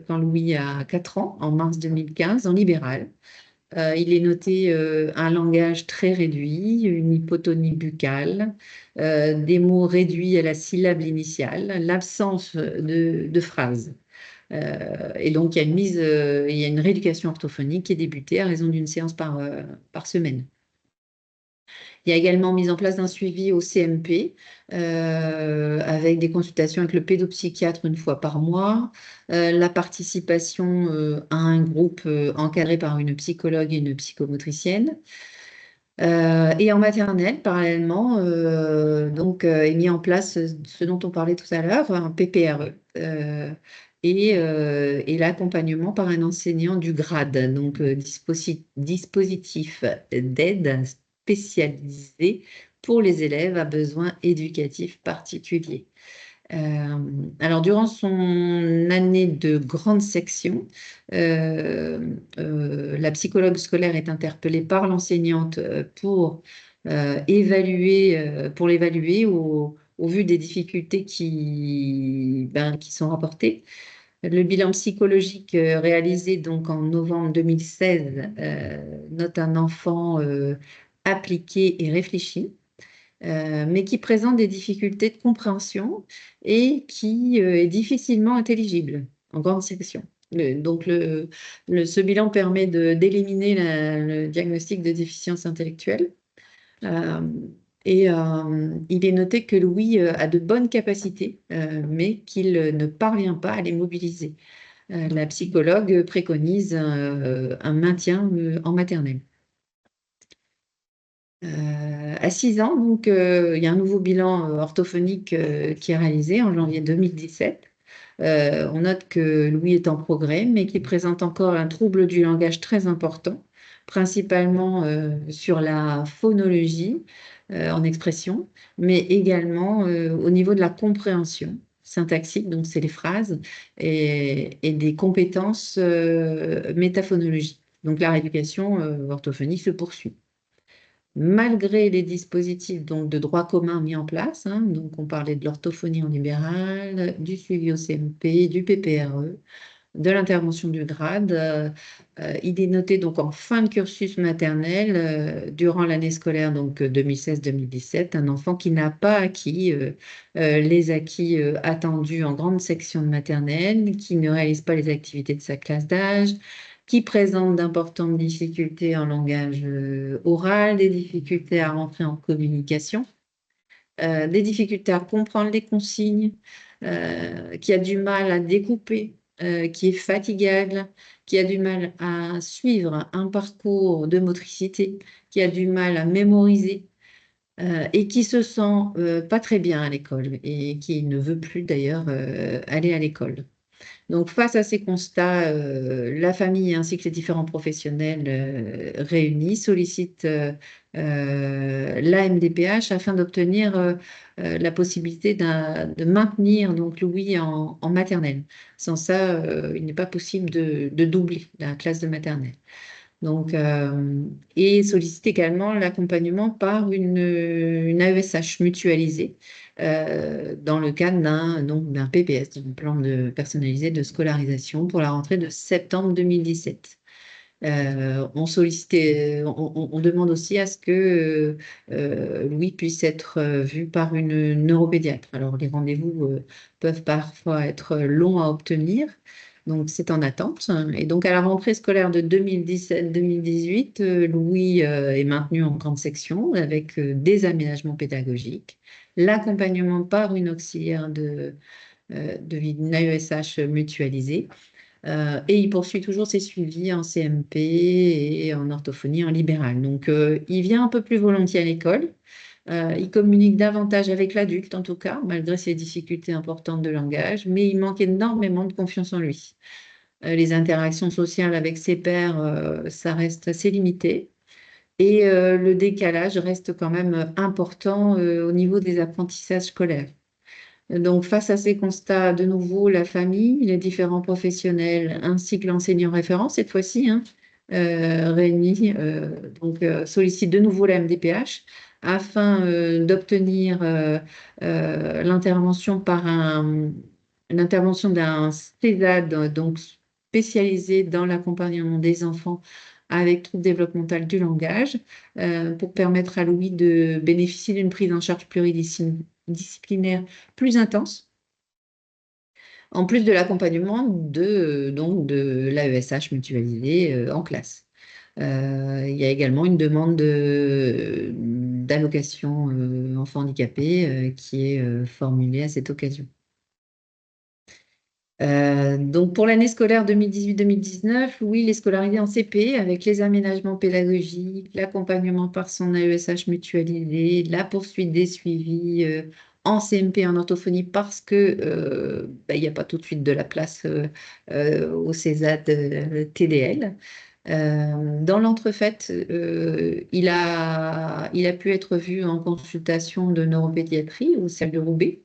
quand Louis a 4 ans, en mars 2015, en libéral. Il est noté un langage très réduit, une hypotonie buccale, des mots réduits à la syllabe initiale, l'absence de phrases. Et donc, il y a une rééducation orthophonique qui est débutée à raison d'une séance par semaine. Il y a également mise en place d'un suivi au CMP avec des consultations avec le pédopsychiatre 1 fois par mois, la participation à un groupe encadré par une psychologue et une psychomotricienne. Et en maternelle, parallèlement, est mis en place ce dont on parlait tout à l'heure, un PPRE. Et l'accompagnement par un enseignant du grade, donc dispositif d'aide spécialisé pour les élèves à besoins éducatifs particuliers. Alors, durant son année de grande section, la psychologue scolaire est interpellée par l'enseignante pour l'évaluer au vu des difficultés qui sont rapportées. Le bilan psychologique réalisé donc en novembre 2016 note un enfant appliqué et réfléchi, mais qui présente des difficultés de compréhension et qui est difficilement intelligible en grande section. Ce bilan permet d'éliminer le diagnostic de déficience intellectuelle. Euh, il est noté que Louis a de bonnes capacités, mais qu'il ne parvient pas à les mobiliser. La psychologue préconise un maintien en maternelle. À 6 ans, donc, il y a un nouveau bilan orthophonique qui est réalisé en janvier 2017. On note que Louis est en progrès, mais qu'il présente encore un trouble du langage très important, principalement sur la phonologie en expression, mais également au niveau de la compréhension syntaxique, donc c'est les phrases, et des compétences métaphonologiques. Donc la rééducation orthophonique se poursuit malgré les dispositifs donc, de droit commun mis en place. Donc, on parlait de l'orthophonie en libéral, du suivi au CMP, du PPRE, de l'intervention du grade. Il est noté donc en fin de cursus maternel, durant l'année scolaire donc 2016-2017, un enfant qui n'a pas acquis les acquis attendus en grande section de maternelle, qui ne réalise pas les activités de sa classe d'âge, qui présente d'importantes difficultés en langage oral, des difficultés à rentrer en communication, des difficultés à comprendre les consignes, qui a du mal à découper, qui est fatigable, qui a du mal à suivre un parcours de motricité, qui a du mal à mémoriser. Et qui se sent pas très bien à l'école et qui ne veut plus d'ailleurs aller à l'école. Donc, face à ces constats, la famille ainsi que les différents professionnels réunis sollicitent la MDPH afin d'obtenir la possibilité de maintenir donc Louis en maternelle. Sans ça, il n'est pas possible de doubler la classe de maternelle. Donc, et sollicite également l'accompagnement par une AESH mutualisée dans le cadre d'un PPS, d'un plan personnalisé de scolarisation pour la rentrée de septembre 2017. On demande aussi à ce que Louis puisse être vu par une neuropédiatre. Alors, les rendez-vous peuvent parfois être longs à obtenir, donc c'est en attente. Et donc, à la rentrée scolaire de 2017-2018, Louis est maintenu en grande section avec des aménagements pédagogiques, l'accompagnement par une auxiliaire une AESH mutualisée. Et il poursuit toujours ses suivis en CMP et en orthophonie en libéral. Donc, il vient un peu plus volontiers à l'école. Il communique davantage avec l'adulte, en tout cas, malgré ses difficultés importantes de langage, mais il manque énormément de confiance en lui. Les interactions sociales avec ses pairs, ça reste assez limité. Et le décalage reste quand même important au niveau des apprentissages scolaires. Donc, face à ces constats, de nouveau, la famille, les différents professionnels, ainsi que l'enseignant référent, cette fois-ci, réunis, sollicite de nouveau la MDPH afin d'obtenir l'intervention d'un CESAD, donc spécialisé dans l'accompagnement des enfants avec troubles développementaux du langage, pour permettre à Louis de bénéficier d'une prise en charge pluridisciplinaire plus intense, en plus de l'accompagnement de l'AESH mutualisé en classe. Il y a également une demande d'allocation enfants handicapés qui est formulée à cette occasion. Donc pour l'année scolaire 2018-2019, Louis est scolarisé en CP avec les aménagements pédagogiques, l'accompagnement par son AESH mutualisé, la poursuite des suivis en CMP en orthophonie parce que il n'y a pas tout de suite de la place au CESAD TDL. Dans l'entrefaite, il a pu être vu en consultation de neuropédiatrie au CEL de Roubaix.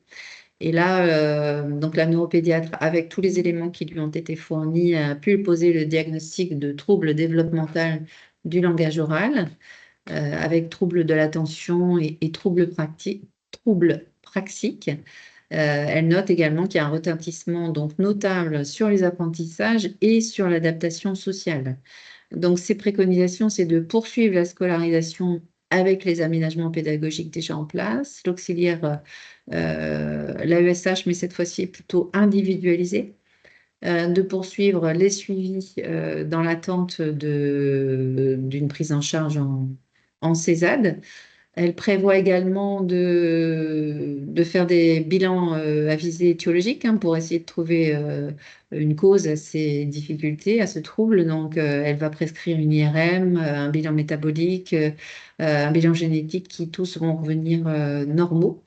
Et là, donc la neuropédiatre, avec tous les éléments qui lui ont été fournis, a pu poser le diagnostic de trouble développemental du langage oral, avec trouble de l'attention et troubles praxiques. Elle note également qu'il y a un retentissement donc notable sur les apprentissages et sur l'adaptation sociale. Donc, ses préconisations, c'est de poursuivre la scolarisation avec les aménagements pédagogiques déjà en place, l'auxiliaire, l'AESH, mais cette fois-ci plutôt individualisé, de poursuivre les suivis dans l'attente d'une prise en charge en CESAD. Elle prévoit également de faire des bilans à visée étiologique, hein, pour essayer de trouver une cause à ces difficultés, à ce trouble. Donc, elle va prescrire une IRM, un bilan métabolique, un bilan génétique qui tous vont revenir normaux.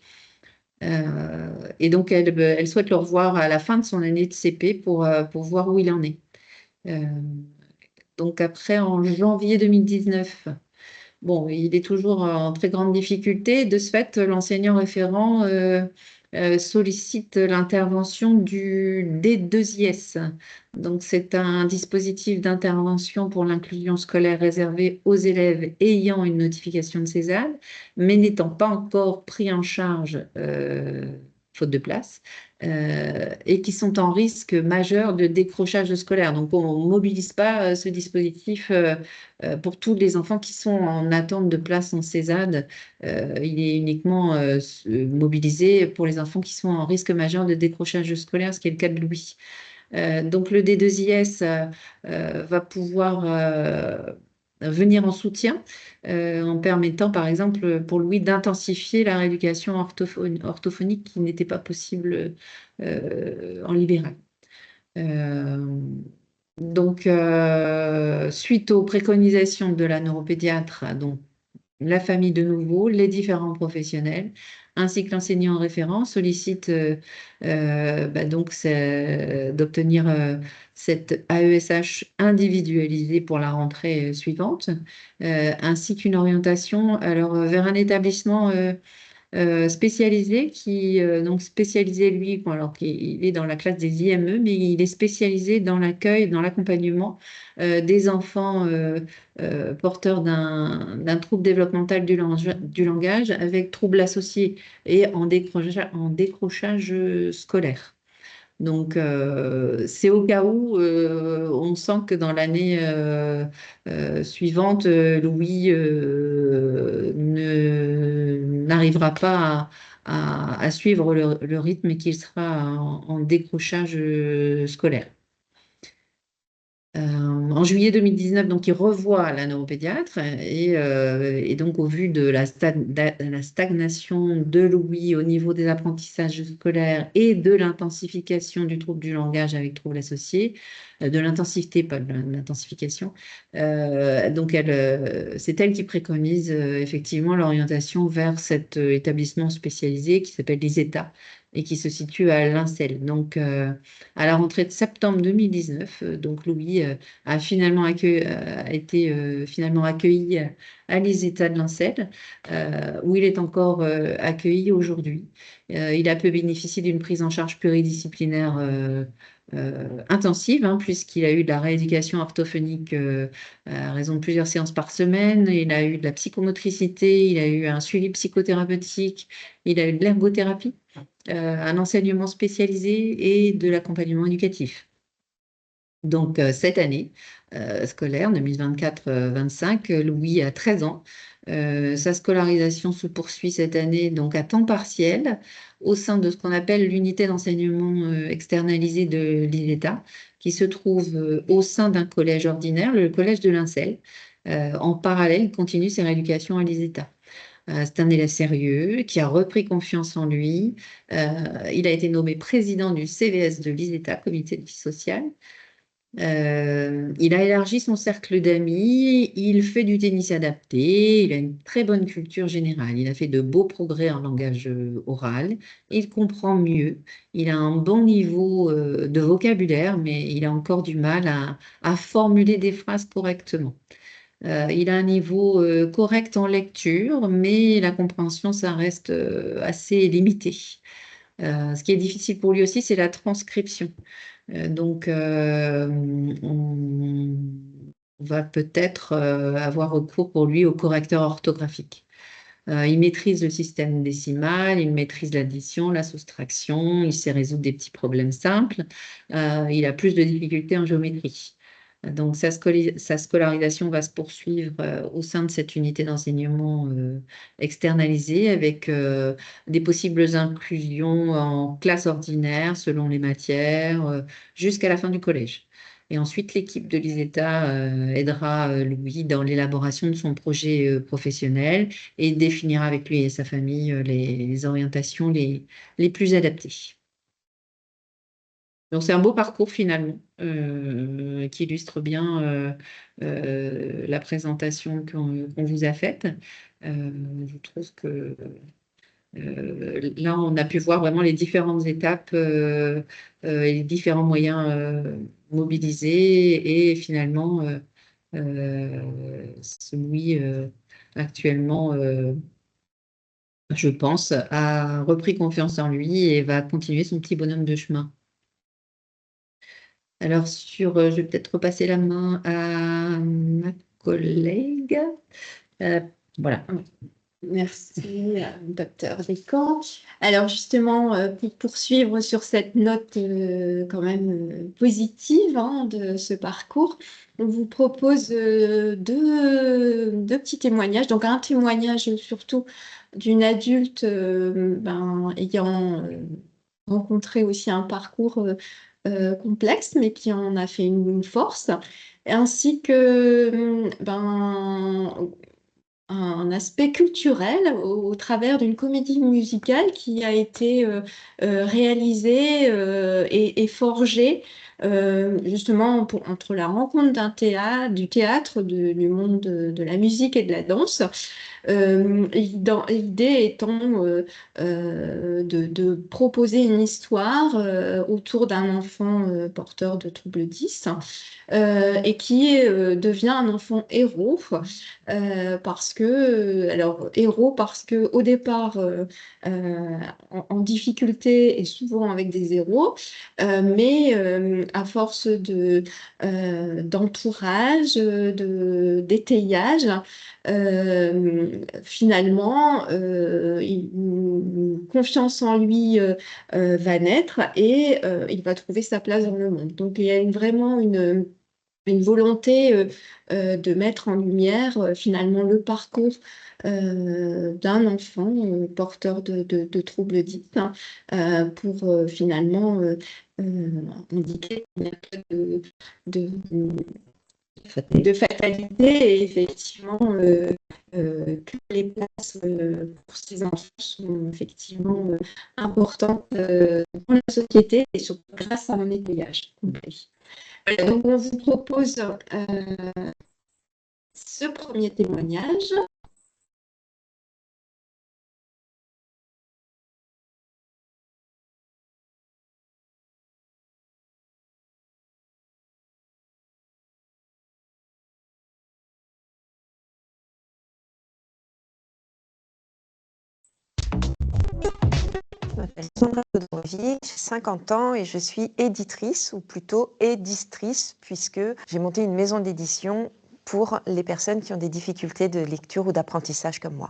Et donc, elle souhaite le revoir à la fin de son année de CP pour voir où il en est. Euh, donc, après, en janvier 2019, bon, il est toujours en très grande difficulté. De ce fait, l'enseignant référent sollicite l'intervention du D2IS. Donc, c'est un dispositif d'intervention pour l'inclusion scolaire réservé aux élèves ayant une notification de CESAD, mais n'étant pas encore pris en charge, faute de place, et qui sont en risque majeur de décrochage scolaire. Donc, on ne mobilise pas ce dispositif pour tous les enfants qui sont en attente de place en CESAD. Il est uniquement mobilisé pour les enfants qui sont en risque majeur de décrochage scolaire, ce qui est le cas de Louis. Donc le D2IS va pouvoir venir en soutien en permettant, par exemple, pour Louis, d'intensifier la rééducation orthophonique qui n'était pas possible en libéral. Euh, donc, suite aux préconisations de la neuropédiatre, donc la famille de nouveau, les différents professionnels, ainsi que l'enseignant référent sollicitent donc d'obtenir cette AESH individualisée pour la rentrée suivante, ainsi qu'une orientation alors, vers un établissement spécialisé donc spécialisé lui, bon, alors qu'il est dans la classe des IME, mais il est spécialisé dans l'accueil, dans l'accompagnement des enfants porteurs d'un trouble développemental du langage avec troubles associés et en décrochage scolaire. Donc, c'est au cas où on sent que dans l'année suivante, Louis n'arrivera pas à suivre le rythme et qu'il sera en décrochage scolaire. En juillet 2019, donc, il revoit la neuropédiatre et donc au vu de la stagnation de Louis au niveau des apprentissages scolaires et de l'intensification du trouble du langage avec troubles associés, de l'intensité, pas de l'intensification, donc c'est elle qui préconise effectivement l'orientation vers cet établissement spécialisé qui s'appelle l'ISETA et qui se situe à Lincel. Donc, à la rentrée de septembre 2019, donc Louis a été finalement accueilli à l'ISETA de Lincel, où il est encore accueilli aujourd'hui. Il a pu bénéficier d'une prise en charge pluridisciplinaire intensive, hein, puisqu'il a eu de la rééducation orthophonique à raison de plusieurs séances par semaine, il a eu de la psychomotricité, il a eu un suivi psychothérapeutique, il a eu de l'ergothérapie, un enseignement spécialisé et de l'accompagnement éducatif. Donc, cette année scolaire 2024-25, Louis a 13 ans. Sa scolarisation se poursuit cette année donc à temps partiel au sein de ce qu'on appelle l'unité d'enseignement externalisé de l'ISETA, qui se trouve au sein d'un collège ordinaire, le collège de Lincel. En parallèle, il continue ses rééducations à l'ISETA. C'est un élève sérieux qui a repris confiance en lui. Il a été nommé président du CVS de l'ISETA, Comité de vie sociale. Il a élargi son cercle d'amis, il fait du tennis adapté, il a une très bonne culture générale, il a fait de beaux progrès en langage oral, il comprend mieux, il a un bon niveau de vocabulaire, mais il a encore du mal à formuler des phrases correctement. Il a un niveau correct en lecture, mais la compréhension, ça reste assez limité. Ce qui est difficile pour lui aussi, c'est la transcription. Donc, on va peut-être avoir recours pour lui au correcteur orthographique. Il maîtrise le système décimal, il maîtrise l'addition, la soustraction, il sait résoudre des petits problèmes simples. Il a plus de difficultés en géométrie. Donc, sa scolarisation va se poursuivre au sein de cette unité d'enseignement externalisée avec des possibles inclusions en classe ordinaire selon les matières jusqu'à la fin du collège. Et ensuite, l'équipe de l'ISETA aidera Louis dans l'élaboration de son projet professionnel et définira avec lui et sa famille les orientations les plus adaptées. Donc c'est un beau parcours finalement qui illustre bien la présentation qu'on vous a faite. Je trouve que là, on a pu voir vraiment les différentes étapes et les différents moyens mobilisés et finalement celui actuellement, je pense, a repris confiance en lui et va continuer son petit bonhomme de chemin. Alors, je vais peut-être repasser la main à ma collègue. Voilà. Merci, docteur Descamps. Alors justement, pour poursuivre sur cette note quand même positive hein, de ce parcours, on vous propose deux petits témoignages. Donc un témoignage surtout d'une adulte ayant rencontré aussi un parcours complexe, mais qui en a fait une force, ainsi que un aspect culturel au travers d'une comédie musicale qui a été réalisée et forgée justement entre la rencontre du théâtre, du monde de la musique et de la danse. L'idée étant de proposer une histoire autour d'un enfant porteur de trouble 10 et qui devient un enfant héros parce que, alors héros parce que au départ en difficulté et souvent avec des héros, mais à force d'entourage, d'étayage, finalement, une confiance en lui va naître et il va trouver sa place dans le monde. Donc il y a vraiment une volonté de mettre en lumière finalement le parcours d'un enfant porteur de troubles dits hein, pour finalement indiquer qu'il n'y a pas de fatalité et effectivement que les places pour ces enfants sont effectivement importantes dans la société et surtout grâce à un étayage complet. Donc on vous propose ce premier témoignage. Je m'appelle Sandra Caudrevier, j'ai 50 ans et je suis éditrice, ou plutôt éditrice, puisque j'ai monté une maison d'édition pour les personnes qui ont des difficultés de lecture ou d'apprentissage comme moi.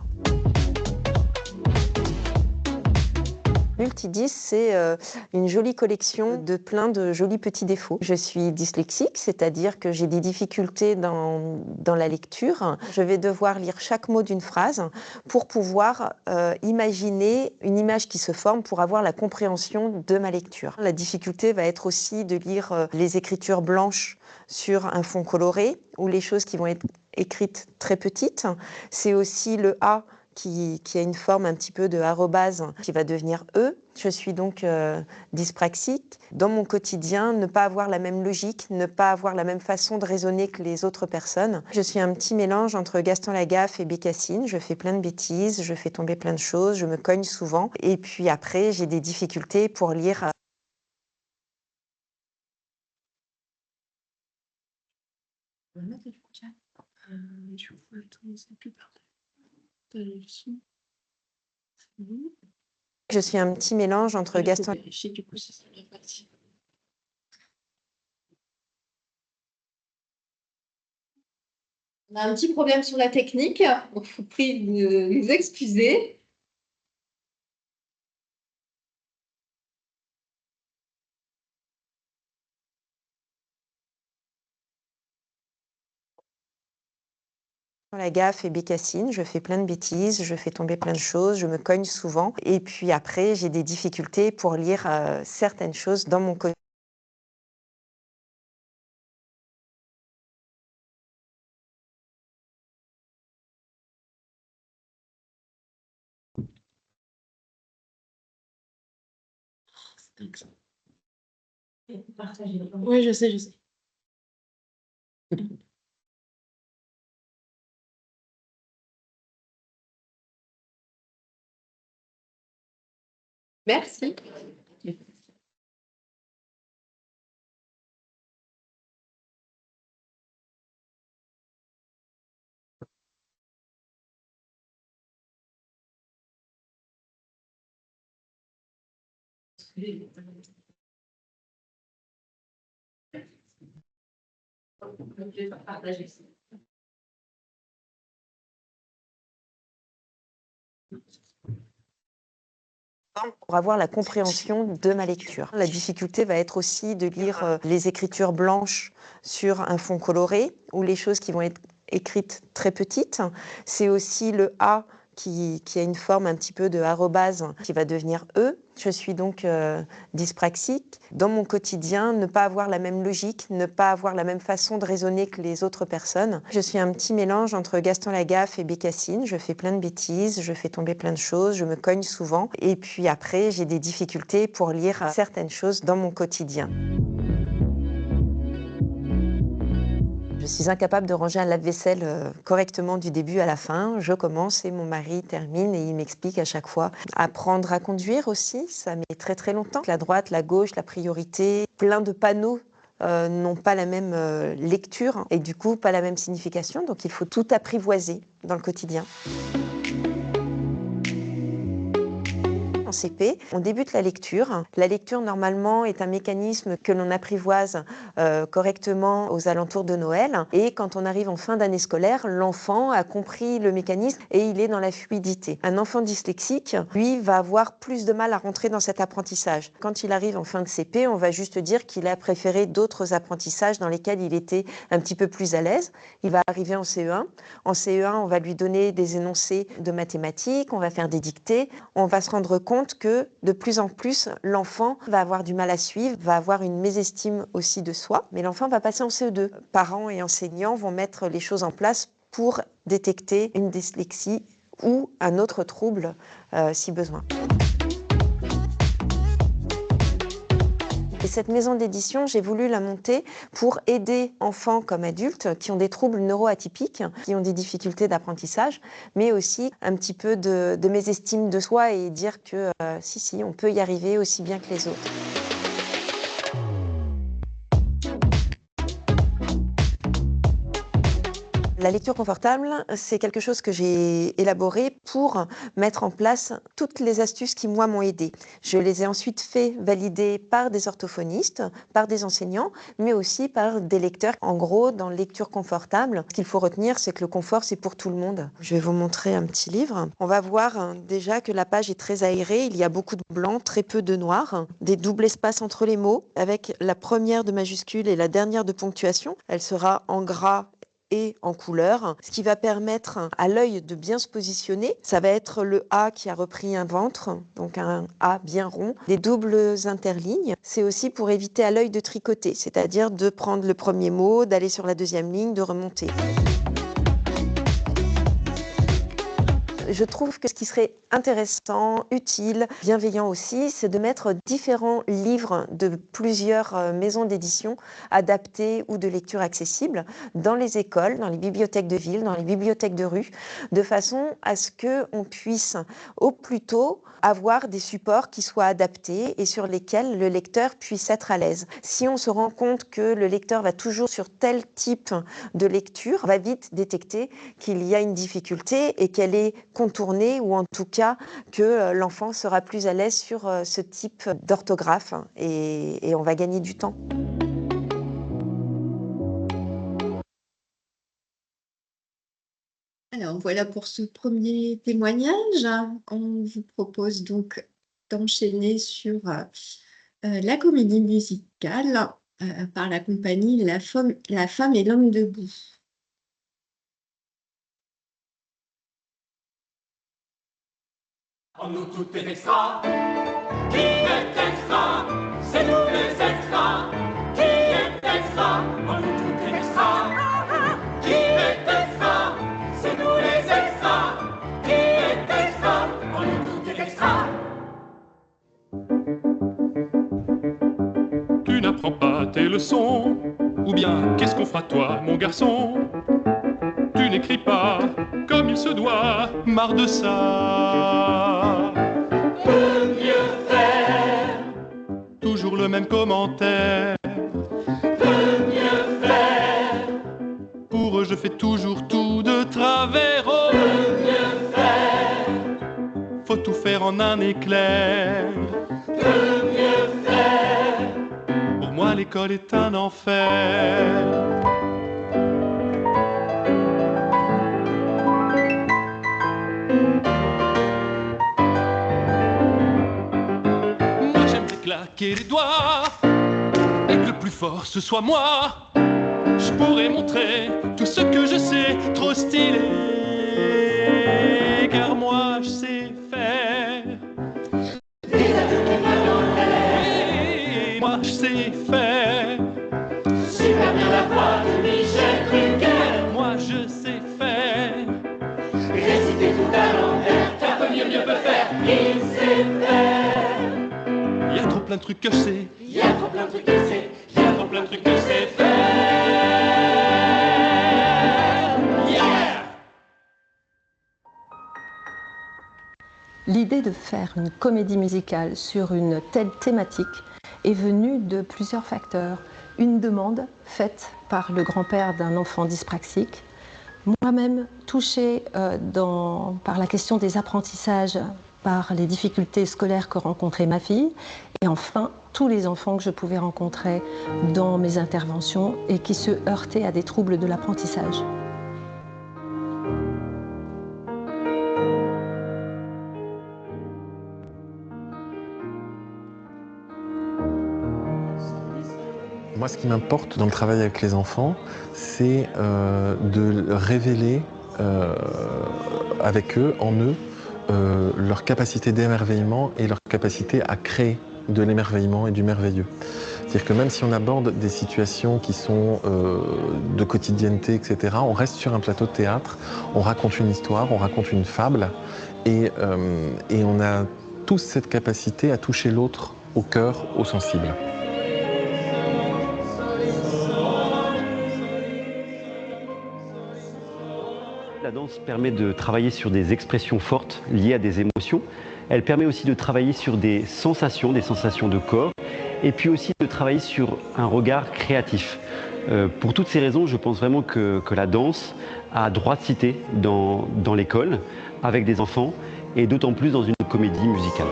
Multidis, c'est une jolie collection de plein de jolis petits défauts. Je suis dyslexique, c'est-à-dire que j'ai des difficultés dans la lecture. Je vais devoir lire chaque mot d'une phrase pour pouvoir imaginer une image qui se forme pour avoir la compréhension de ma lecture. La difficulté va être aussi de lire les écritures blanches sur un fond coloré ou les choses qui vont être écrites très petites. C'est aussi le A qui a une forme un petit peu de arrobase qui va devenir E. Je suis donc dyspraxique. Dans mon quotidien, ne pas avoir la même logique, ne pas avoir la même façon de raisonner que les autres personnes. Je suis un petit mélange entre Gaston Lagaffe et Bécassine. Je fais plein de bêtises, je fais tomber plein de choses, je me cogne souvent. Et puis après, j'ai des difficultés pour lire. Je suis un petit mélange entre Gaston... Du coup, ça serait bien parti. On a un petit problème sur la technique, donc je vous prie de nous excuser. La gaffe et bécassine, je fais plein de bêtises, je fais tomber plein de choses, je me cogne souvent. Et puis après, j'ai des difficultés pour lire certaines choses dans mon quotidien. Oui, je sais, je sais. Merci. Pour avoir la compréhension de ma lecture. La difficulté va être aussi de lire les écritures blanches sur un fond coloré ou les choses qui vont être écrites très petites. C'est aussi le A qui a une forme un petit peu de arrobase qui va devenir E. Je suis donc dyspraxique. Dans mon quotidien, ne pas avoir la même logique, ne pas avoir la même façon de raisonner que les autres personnes. Je suis un petit mélange entre Gaston Lagaffe et bécassine. Je fais plein de bêtises, je fais tomber plein de choses, je me cogne souvent. Et puis après, j'ai des difficultés pour lire certaines choses dans mon quotidien. Je suis incapable de ranger un lave-vaisselle correctement du début à la fin. Je commence et mon mari termine et il m'explique à chaque fois. Apprendre à conduire aussi, ça met très très longtemps. La droite, la gauche, la priorité, plein de panneaux n'ont pas la même lecture et du coup pas la même signification. Donc il faut tout apprivoiser dans le quotidien. En CP, on débute la lecture. La lecture, normalement, est un mécanisme que l'on apprivoise correctement aux alentours de Noël. Et quand on arrive en fin d'année scolaire, l'enfant a compris le mécanisme et il est dans la fluidité. Un enfant dyslexique, lui, va avoir plus de mal à rentrer dans cet apprentissage. Quand il arrive en fin de CP, on va juste dire qu'il a préféré d'autres apprentissages dans lesquels il était un petit peu plus à l'aise. Il va arriver en CE1. En CE1, on va lui donner des énoncés de mathématiques, on va faire des dictées, on va se rendre compte que de plus en plus, l'enfant va avoir du mal à suivre, va avoir une mésestime aussi de soi, mais l'enfant va passer en CE2. Parents et enseignants vont mettre les choses en place pour détecter une dyslexie ou un autre trouble si besoin. Et cette maison d'édition, j'ai voulu la monter pour aider enfants comme adultes qui ont des troubles neuroatypiques, qui ont des difficultés d'apprentissage, mais aussi un petit peu de mésestime de soi et dire que si, on peut y arriver aussi bien que les autres. La lecture confortable, c'est quelque chose que j'ai élaboré pour mettre en place toutes les astuces qui, moi, m'ont aidée. Je les ai ensuite fait valider par des orthophonistes, par des enseignants, mais aussi par des lecteurs. En gros, dans lecture confortable, ce qu'il faut retenir, c'est que le confort, c'est pour tout le monde. Je vais vous montrer un petit livre. On va voir déjà que la page est très aérée. Il y a beaucoup de blanc, très peu de noir, des doubles espaces entre les mots, avec la première de majuscule et la dernière de ponctuation. Elle sera en gras et en couleur, ce qui va permettre à l'œil de bien se positionner. Ça va être le A qui a repris un ventre, donc un A bien rond. Les doubles interlignes, c'est aussi pour éviter à l'œil de tricoter, c'est-à-dire de prendre le premier mot, d'aller sur la deuxième ligne, de remonter. Je trouve que ce qui serait intéressant, utile, bienveillant aussi, c'est de mettre différents livres de plusieurs maisons d'édition adaptés ou de lecture accessible dans les écoles, dans les bibliothèques de ville, dans les bibliothèques de rue, de façon à ce qu'on puisse au plus tôt avoir des supports qui soient adaptés et sur lesquels le lecteur puisse être à l'aise. Si on se rend compte que le lecteur va toujours sur tel type de lecture, on va vite détecter qu'il y a une difficulté et qu'elle est contourner, ou en tout cas que l'enfant sera plus à l'aise sur ce type d'orthographe, et on va gagner du temps. Alors voilà pour ce premier témoignage. On vous propose donc d'enchaîner sur la comédie musicale par la compagnie La Femme et l'Homme debout. En nous tout est extra. Qui est extra? C'est nous les extras. Qui est extra? En nous tout est extra. Qui est extra? C'est nous les extras. Qui est extra? En nous tout est extra. Tu n'apprends pas tes leçons, ou bien qu'est-ce qu'on fera toi, mon garçon? Tu n'écris pas comme il se doit, marre de ça. Peut mieux faire. Toujours le même commentaire. Peut mieux faire. Pour eux je fais toujours tout de travers. Oh. Peut mieux faire. Faut tout faire en un éclair. Peut mieux faire. Pour moi l'école est un enfer. Claquer les doigts et que le plus fort ce soit moi. Je pourrais montrer tout ce que je sais, trop stylé, car moi je sais faire. Et moi je sais faire super bien la voix de Michel Drucker. Moi je sais faire réciter tout à l'envers, car peut mieux peut faire, il sait faire. Il y a trop plein de trucs que je sais. Il y a trop plein de trucs que je sais. Il y a trop plein de trucs que je sais faire. Yeah! L'idée de faire une comédie musicale sur une telle thématique est venue de plusieurs facteurs. Une demande faite par le grand-père d'un enfant dyspraxique, moi-même touchée par la question des apprentissages, par les difficultés scolaires que rencontrait ma fille, et enfin tous les enfants que je pouvais rencontrer dans mes interventions et qui se heurtaient à des troubles de l'apprentissage. Moi, ce qui m'importe dans le travail avec les enfants, c'est de révéler avec eux, en eux, leur capacité d'émerveillement et leur capacité à créer de l'émerveillement et du merveilleux. C'est-à-dire que même si on aborde des situations qui sont de quotidienneté, etc., on reste sur un plateau de théâtre, on raconte une histoire, on raconte une fable, et on a tous cette capacité à toucher l'autre au cœur, au sensible. La danse permet de travailler sur des expressions fortes liées à des émotions. Elle permet aussi de travailler sur des sensations de corps, et puis aussi de travailler sur un regard créatif. Pour toutes ces raisons, je pense vraiment que la danse a droit de cité dans l'école, avec des enfants, et d'autant plus dans une comédie musicale.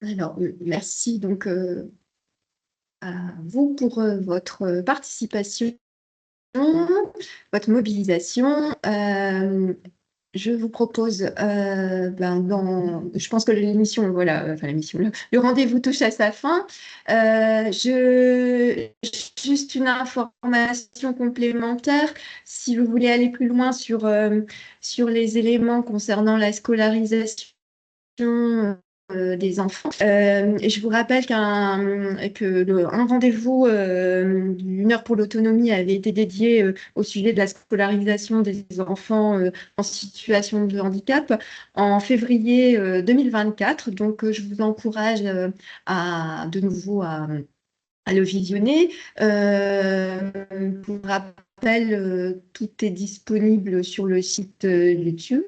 Alors, merci donc à vous pour votre participation, votre mobilisation. Je vous propose, je pense que l'émission, voilà, enfin l'émission, le rendez-vous touche à sa fin. Juste une information complémentaire, si vous voulez aller plus loin sur les éléments concernant la scolarisation des enfants. Et je vous rappelle un rendez-vous d'une heure pour l'autonomie avait été dédié au sujet de la scolarisation des enfants en situation de handicap en février 2024. Donc, je vous encourage de nouveau à le visionner. Pour rappel, tout est disponible sur le site YouTube.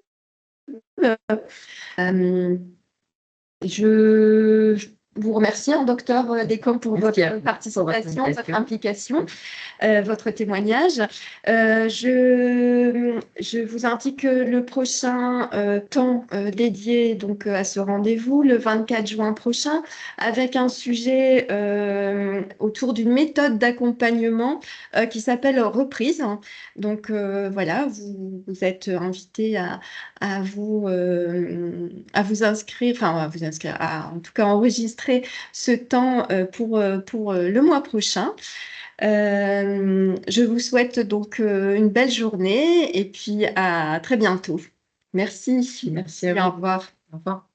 Je vous remercie, docteur Descamps, pour votre participation, votre implication, votre témoignage. Je vous indique le prochain temps dédié donc, à ce rendez-vous, le 24 juin prochain, avec un sujet autour d'une méthode d'accompagnement qui s'appelle reprise. Donc voilà, vous êtes invité à vous inscrire, en tout cas enregistrer ce temps pour le mois prochain. Je vous souhaite donc une belle journée et puis à très bientôt. Merci. Merci à vous. Au revoir. Au revoir.